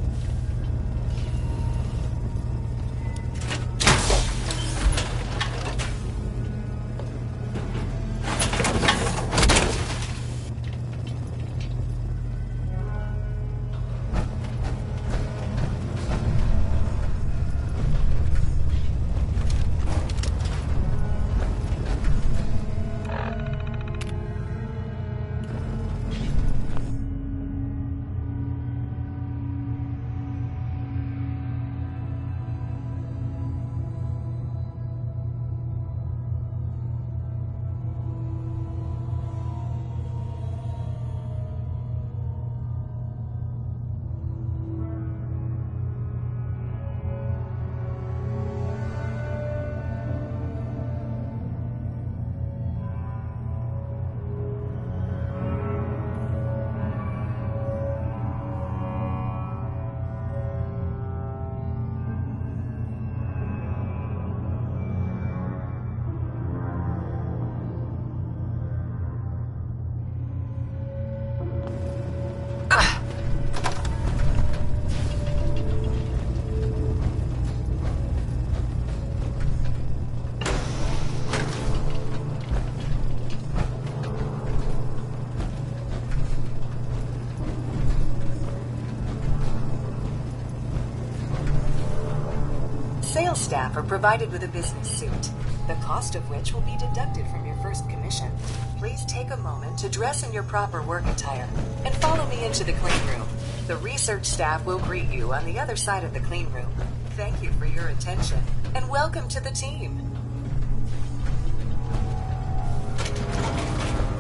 staff are provided with a business suit, the cost of which will be deducted from your first commission. Please take a moment to dress in your proper work attire and follow me into the clean room. The research staff will greet you on the other side of the clean room. Thank you for your attention, and welcome to the team.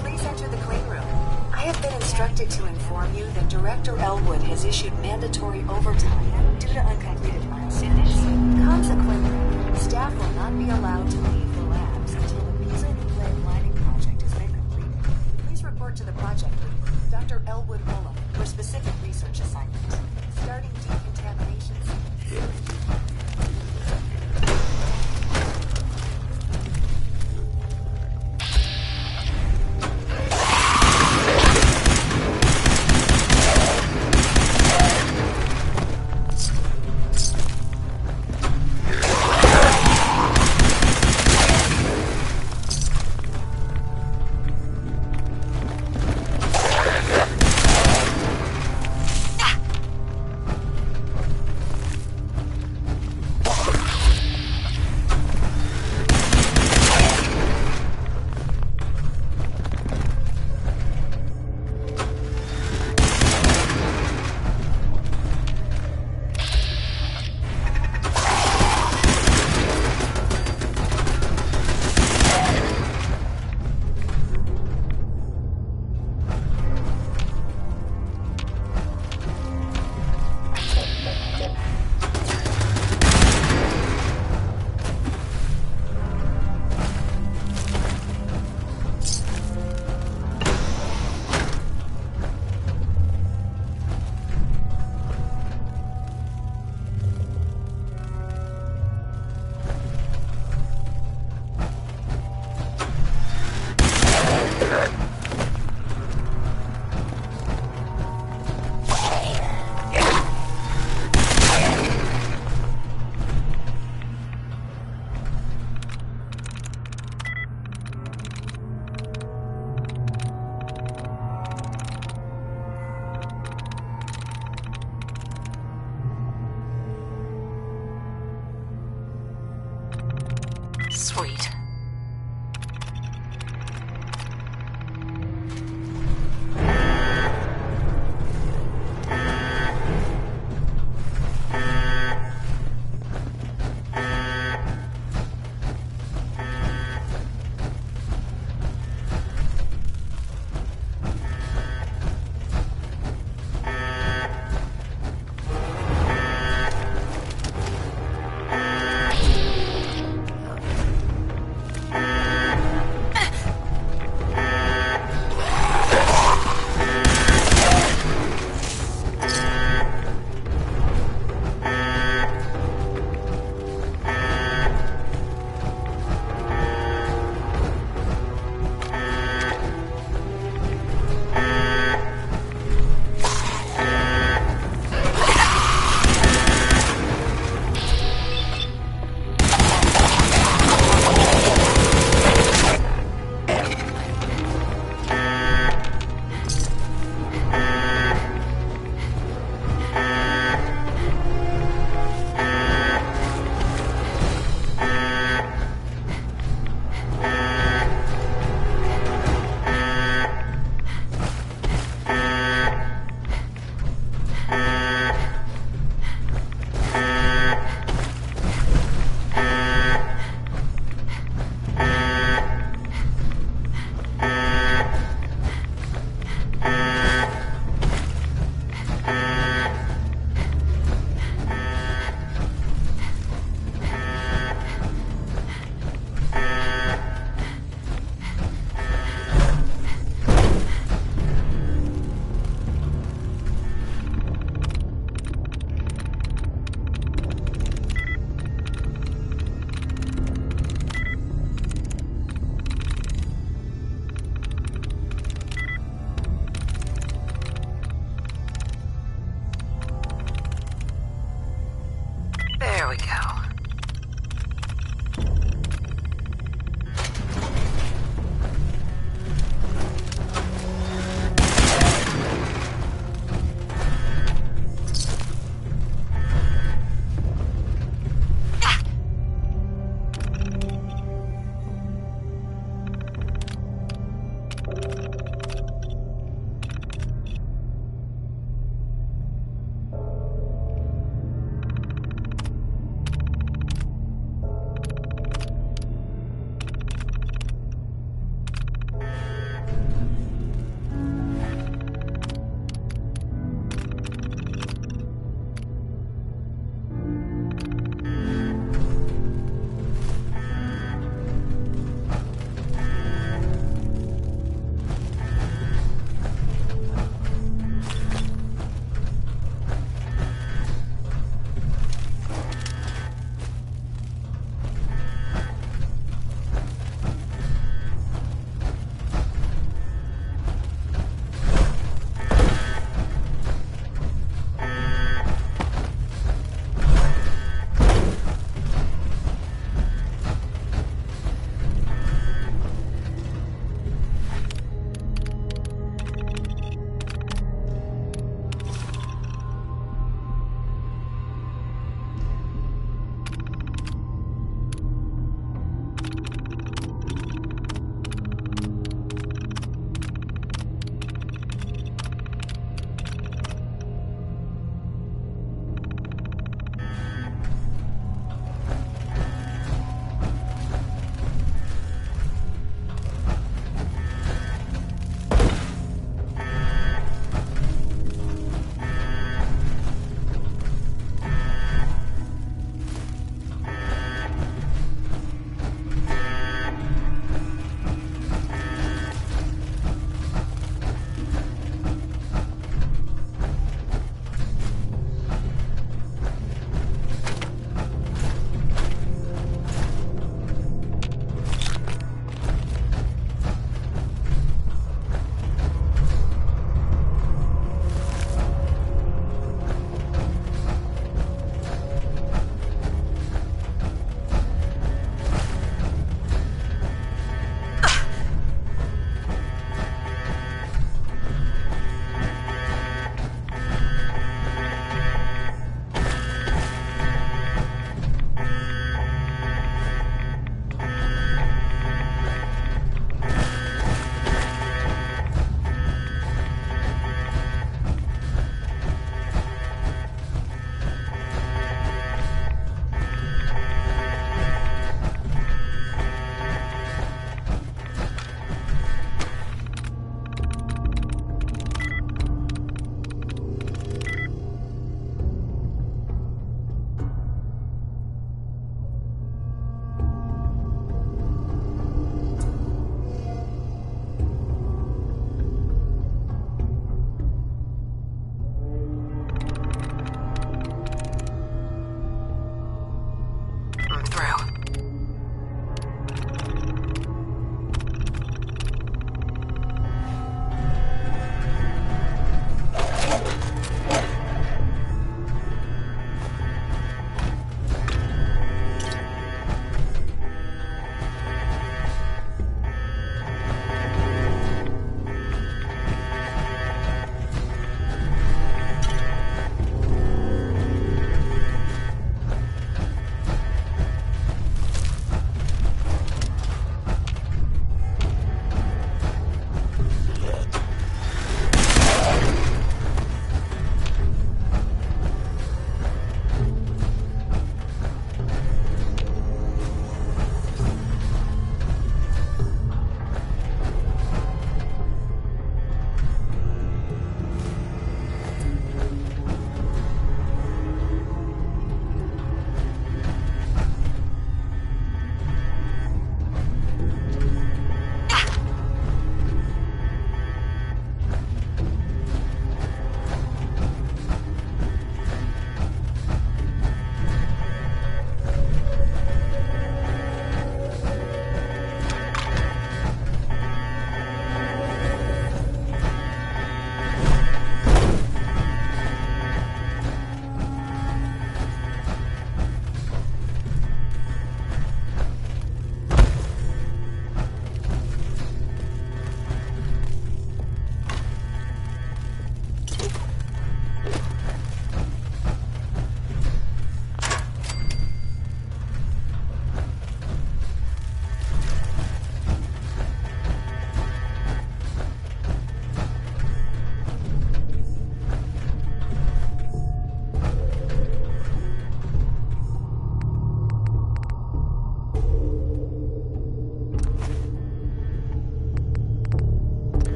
Please enter the clean room. I have been instructed to inform you that Director Elwood has issued mandatory overtime due to uncompleted milestones. Consequently, staff will not be allowed to leave the labs until the Pisa New Lab mining project has been completed. Please report to the project lead, Dr. Elwood Woolham, for specific research assignments. Starting decontamination.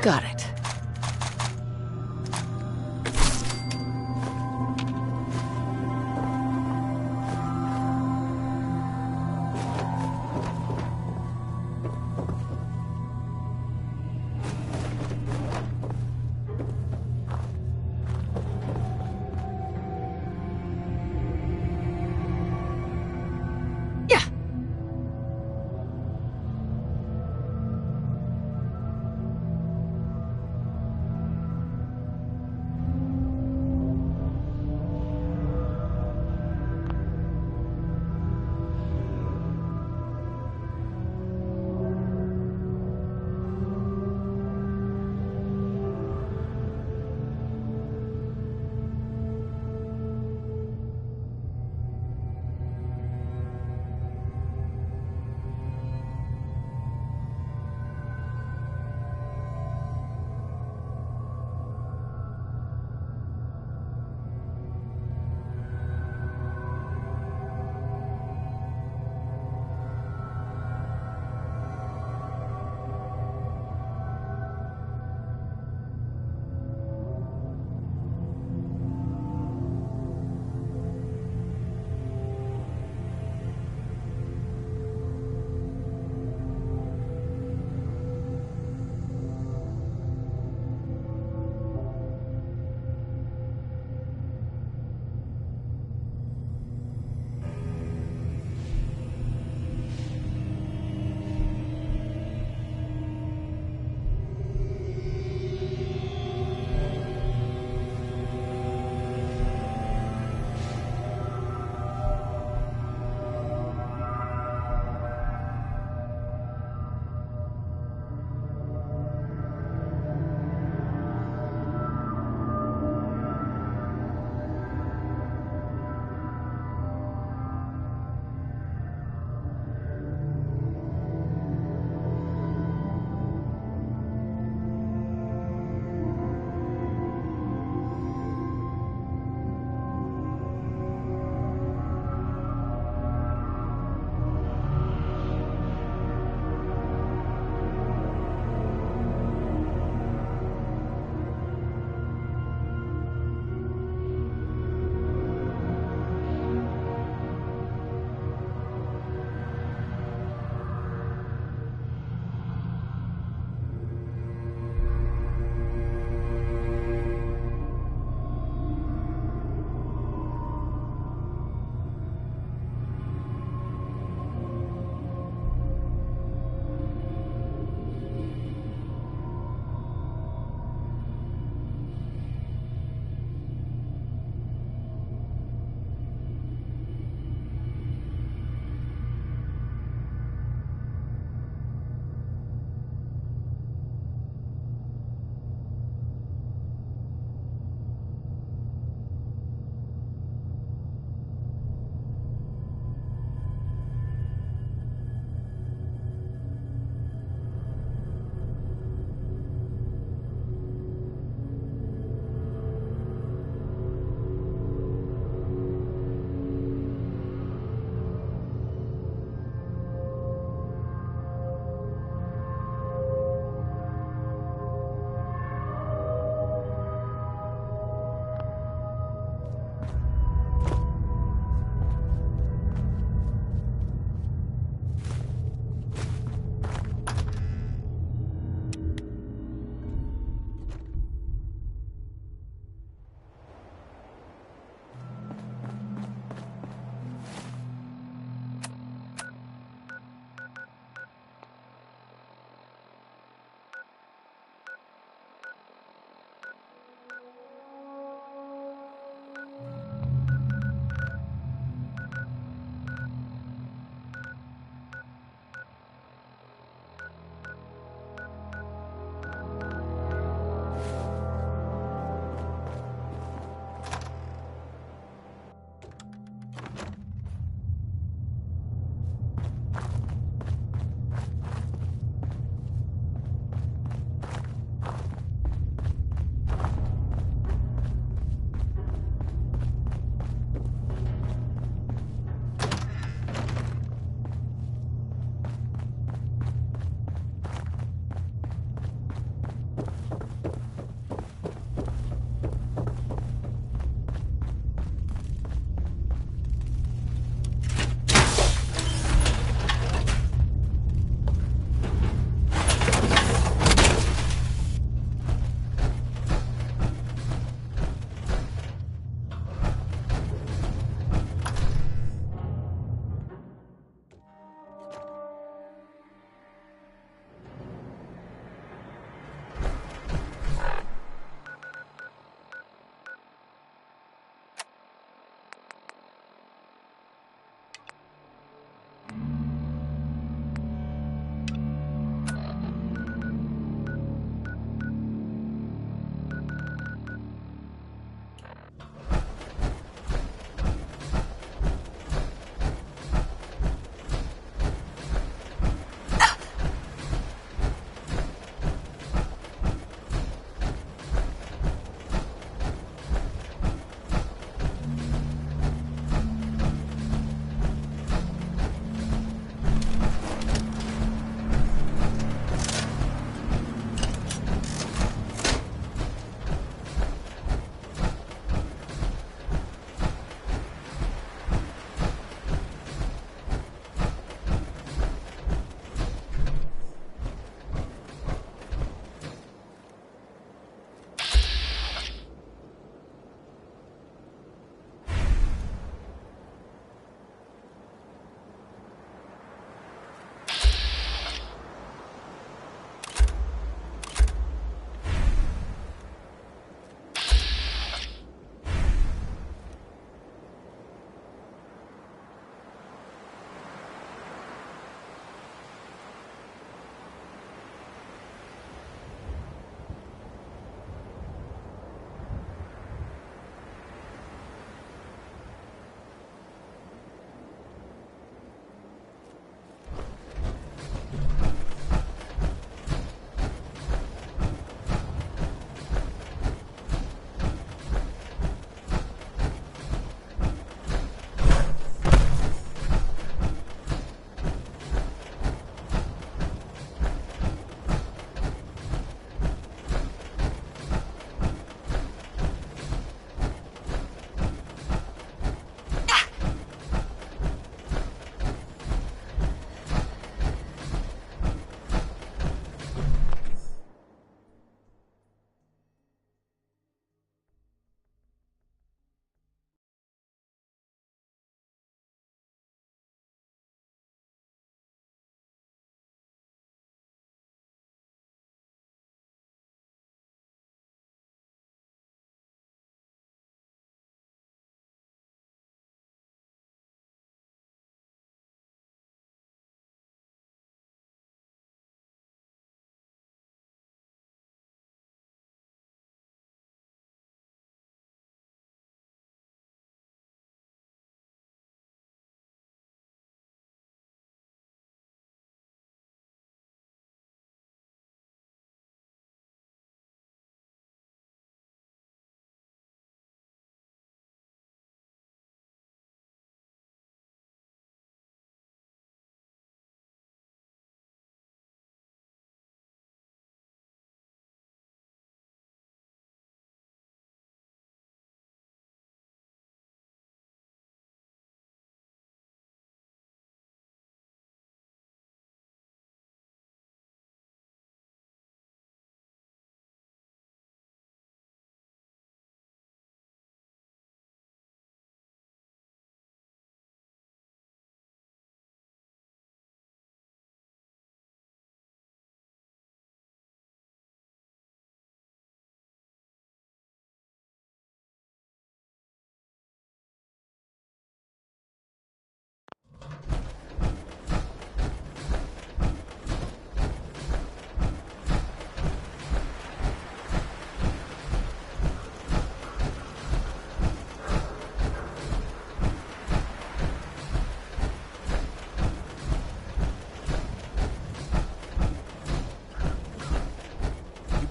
Got it.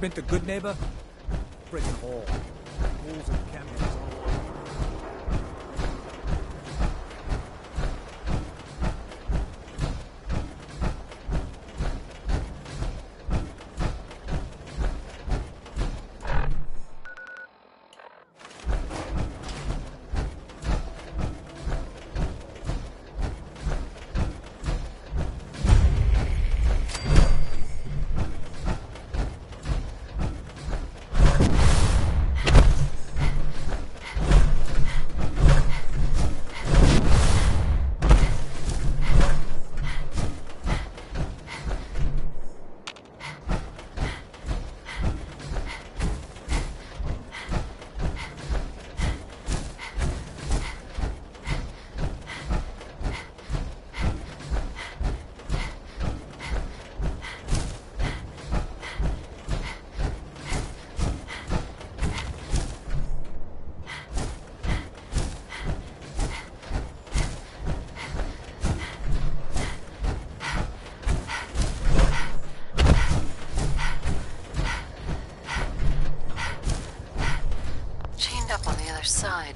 Clint the good neighbor? Prison hall. Rules and cameras all over. Chained up on the other side.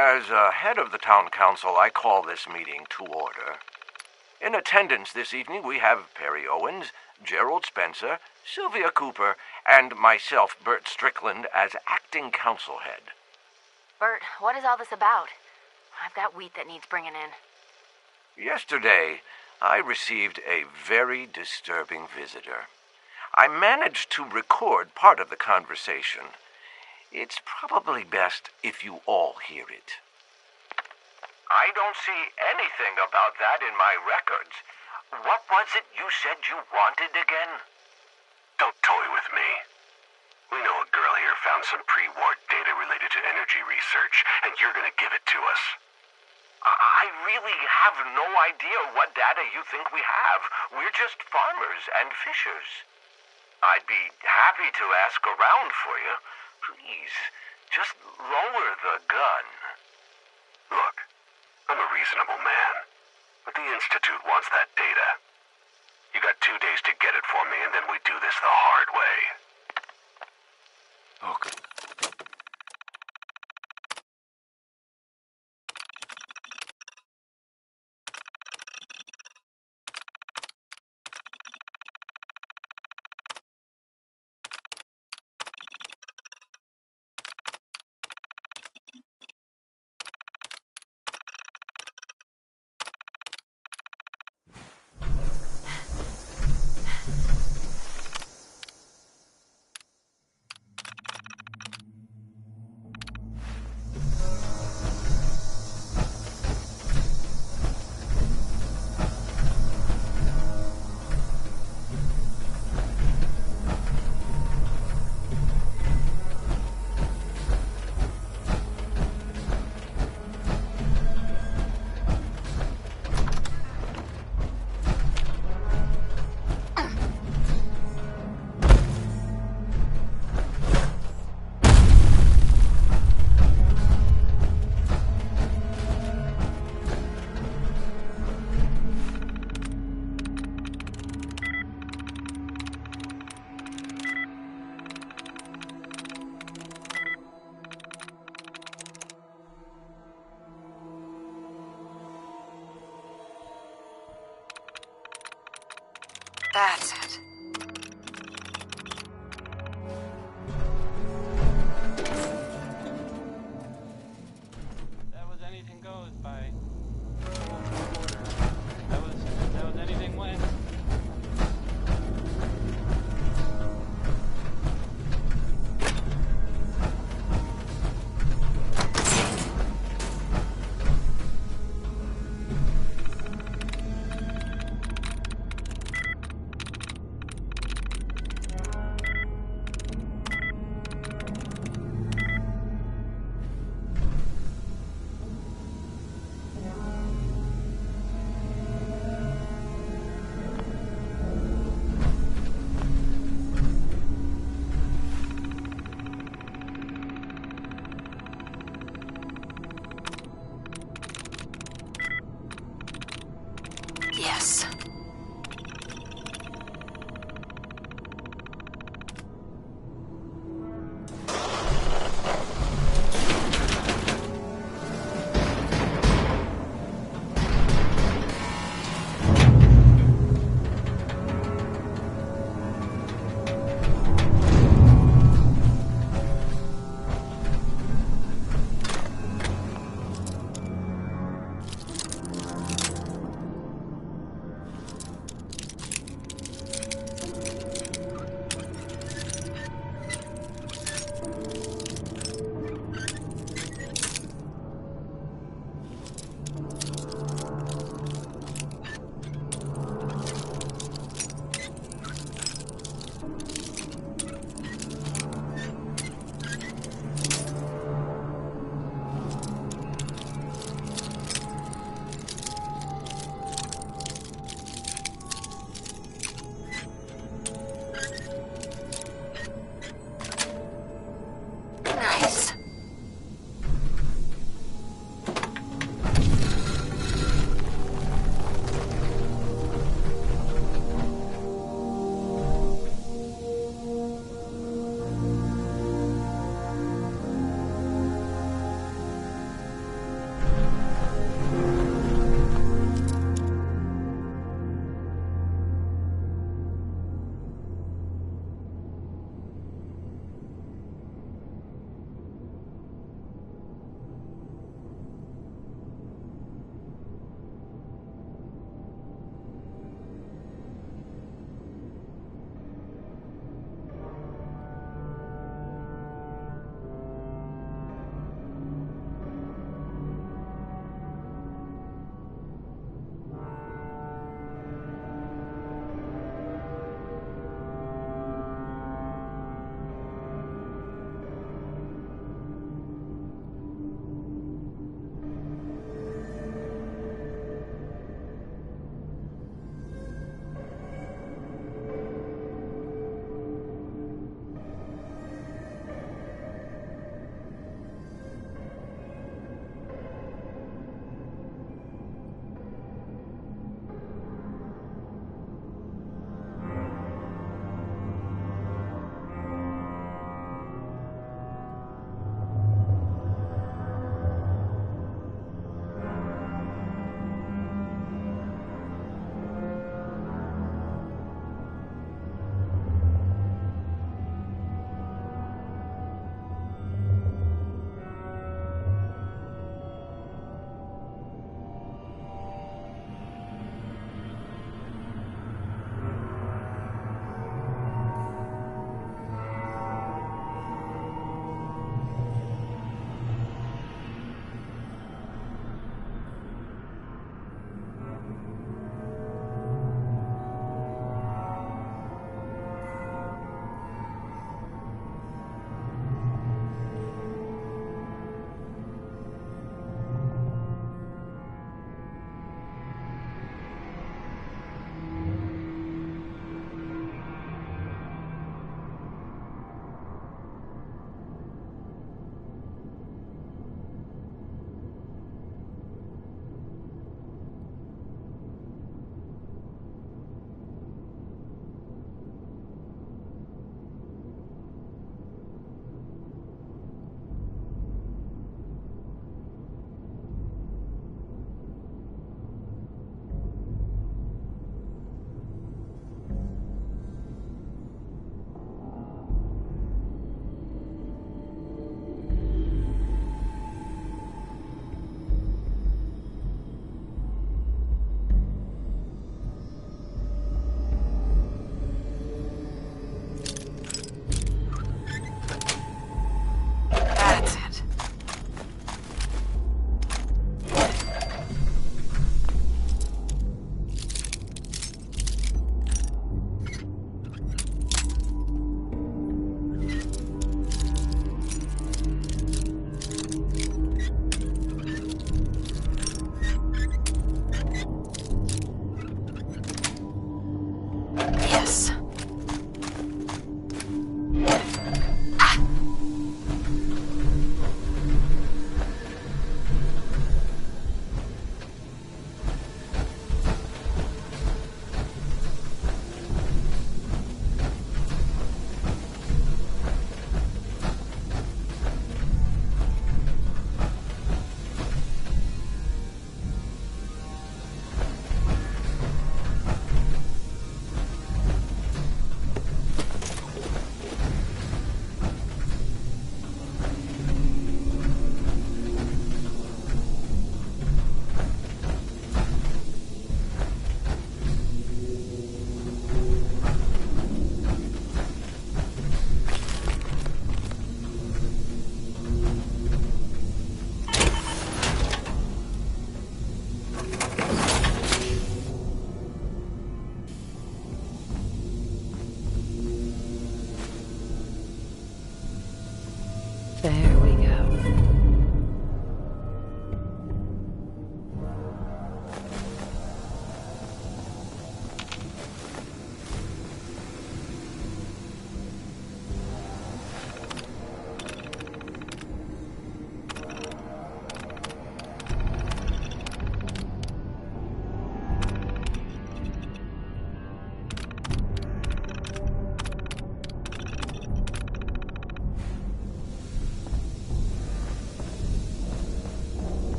As head of the town council, I call this meeting to order. In attendance this evening, we have Perry Owens, Gerald Spencer, Sylvia Cooper, and myself, Bert Strickland, as acting council head. Bert, what is all this about? I've got wheat that needs bringing in. Yesterday, I received a very disturbing visitor. I managed to record part of the conversation. It's probably best if you all hear it. I don't see anything about that in my records. What was it you said you wanted again? Don't toy with me. We know a girl here found some pre-war data related to energy research, and you're gonna give it to us. I really have no idea what data you think we have. We're just farmers and fishers. I'd be happy to ask around for you. Please, just lower the gun. Look, I'm a reasonable man, but the Institute wants that data. You got 2 days to get it for me, and then we do this the hard way. Okay. That's it. That was anything goes by. That was anything went. Yes.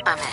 I'm in.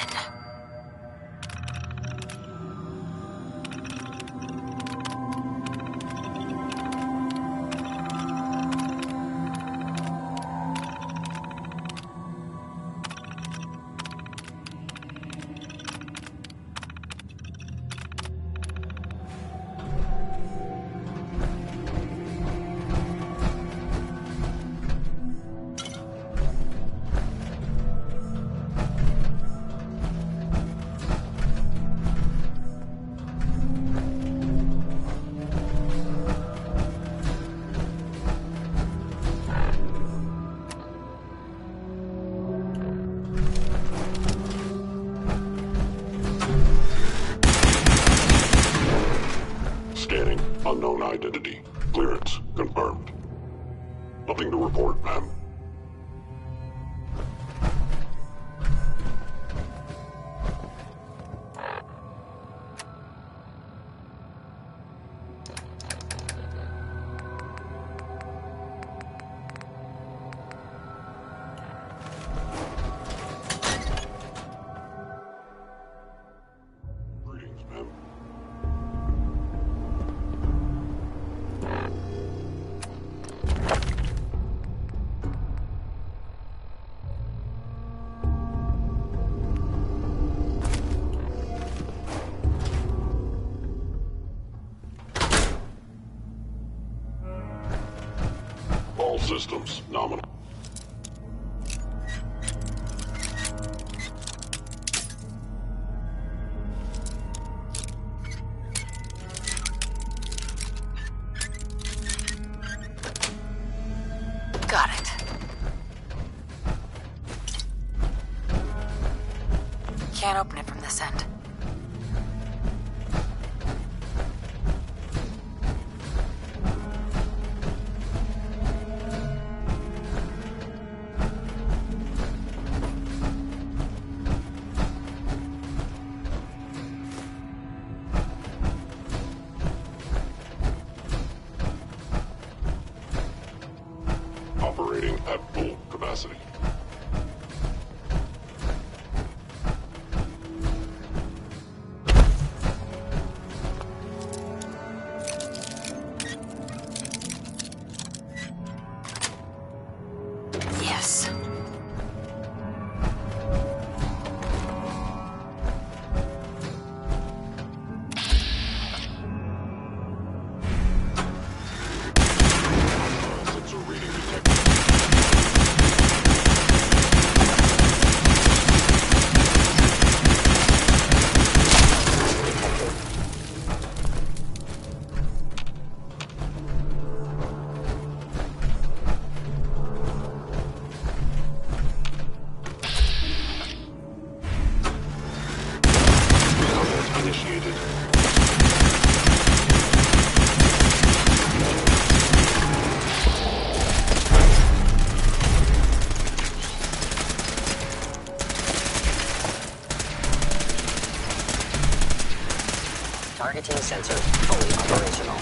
Scanning. Unknown identity. Clearance. Confirmed. Nothing to report, ma'am. All systems nominal. Got it. Can't open it from this end. Operating at full capacity. Yes. Sensor reading detected. Initiated. Targeting sensor fully operational.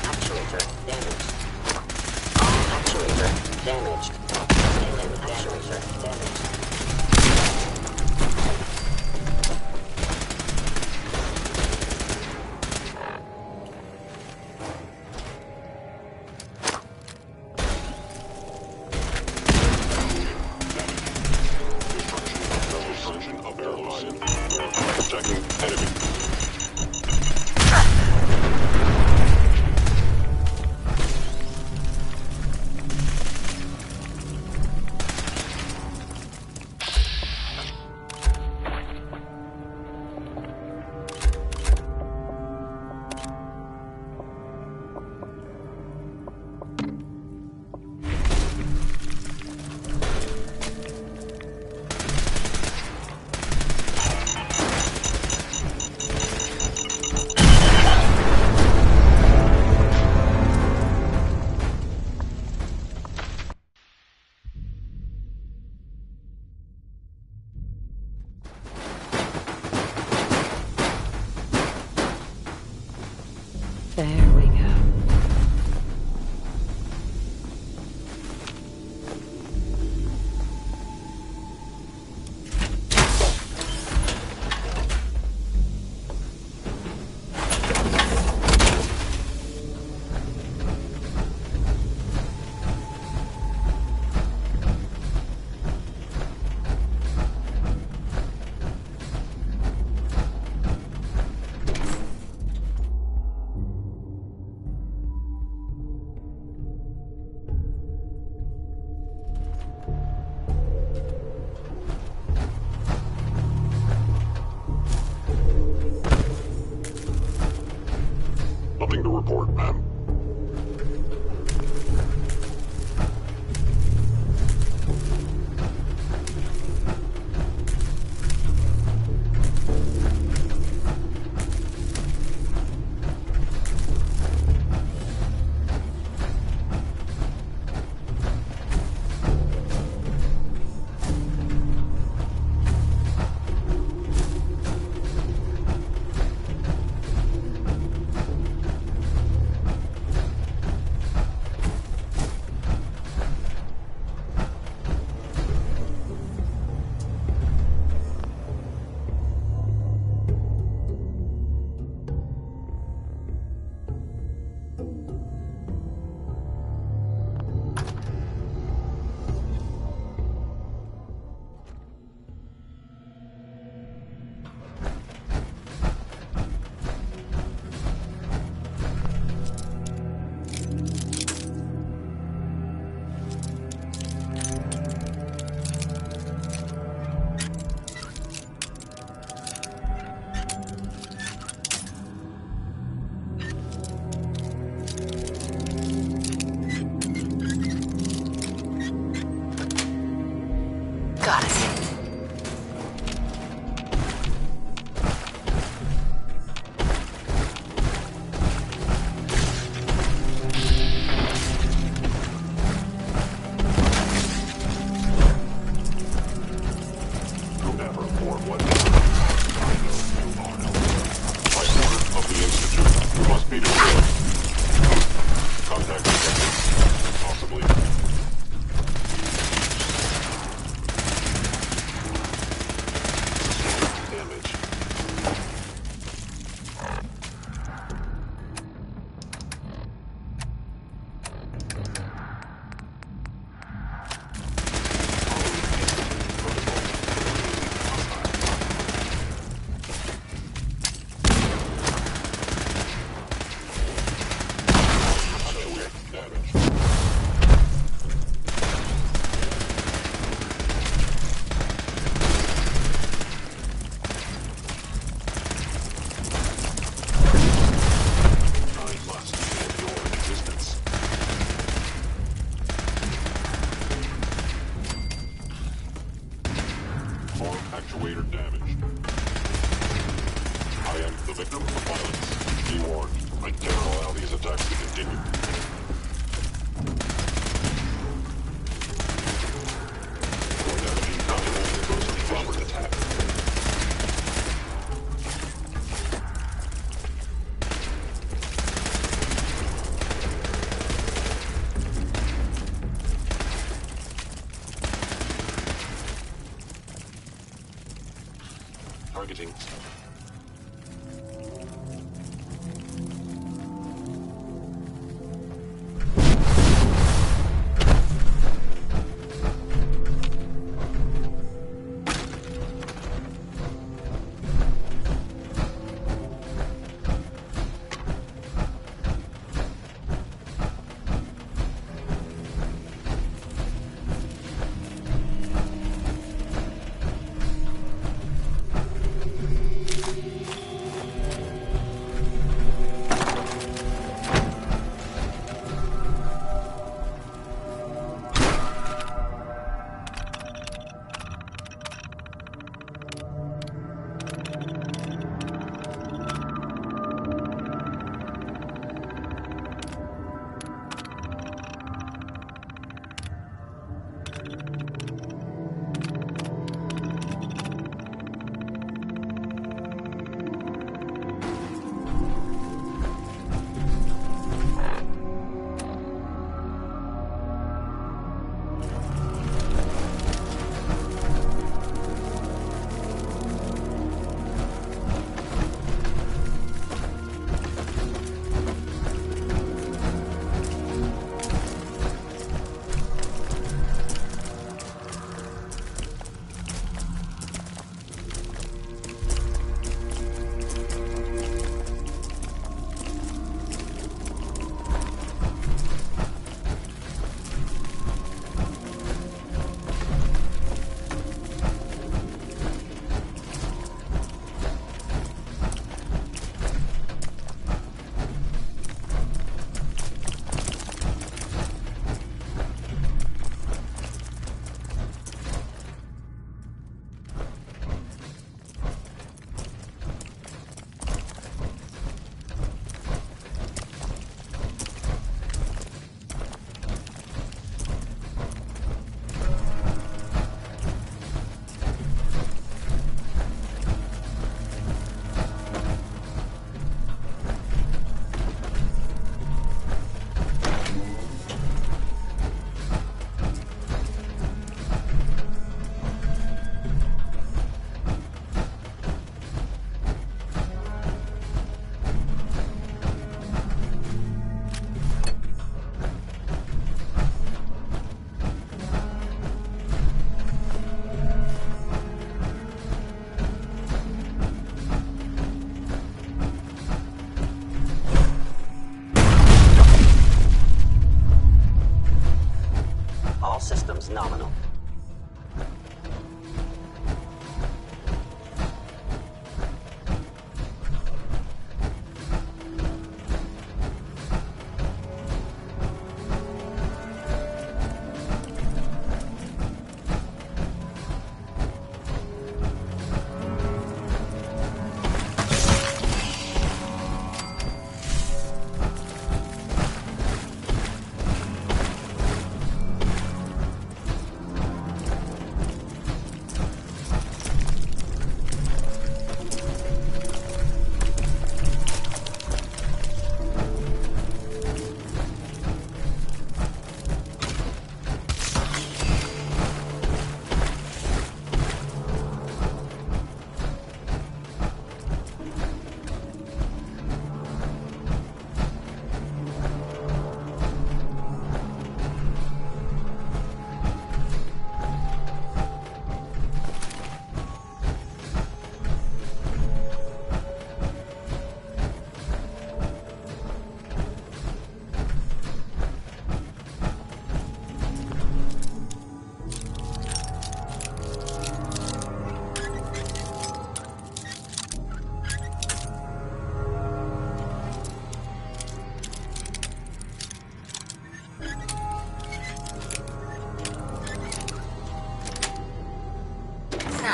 Actuator damaged. Actuator damaged. Actuator damaged. There we go. Nothing to report, ma'am. Got it. You'll never afford what I know you are. By order of the Institute, you must be destroyed. Contact detected. Possibly. Damage. Actuator damage. I am the victim of violence. Be warned, I cannot allow these attacks to continue. Your damage calculated goes to proper attack. Targeting.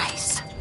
Nice.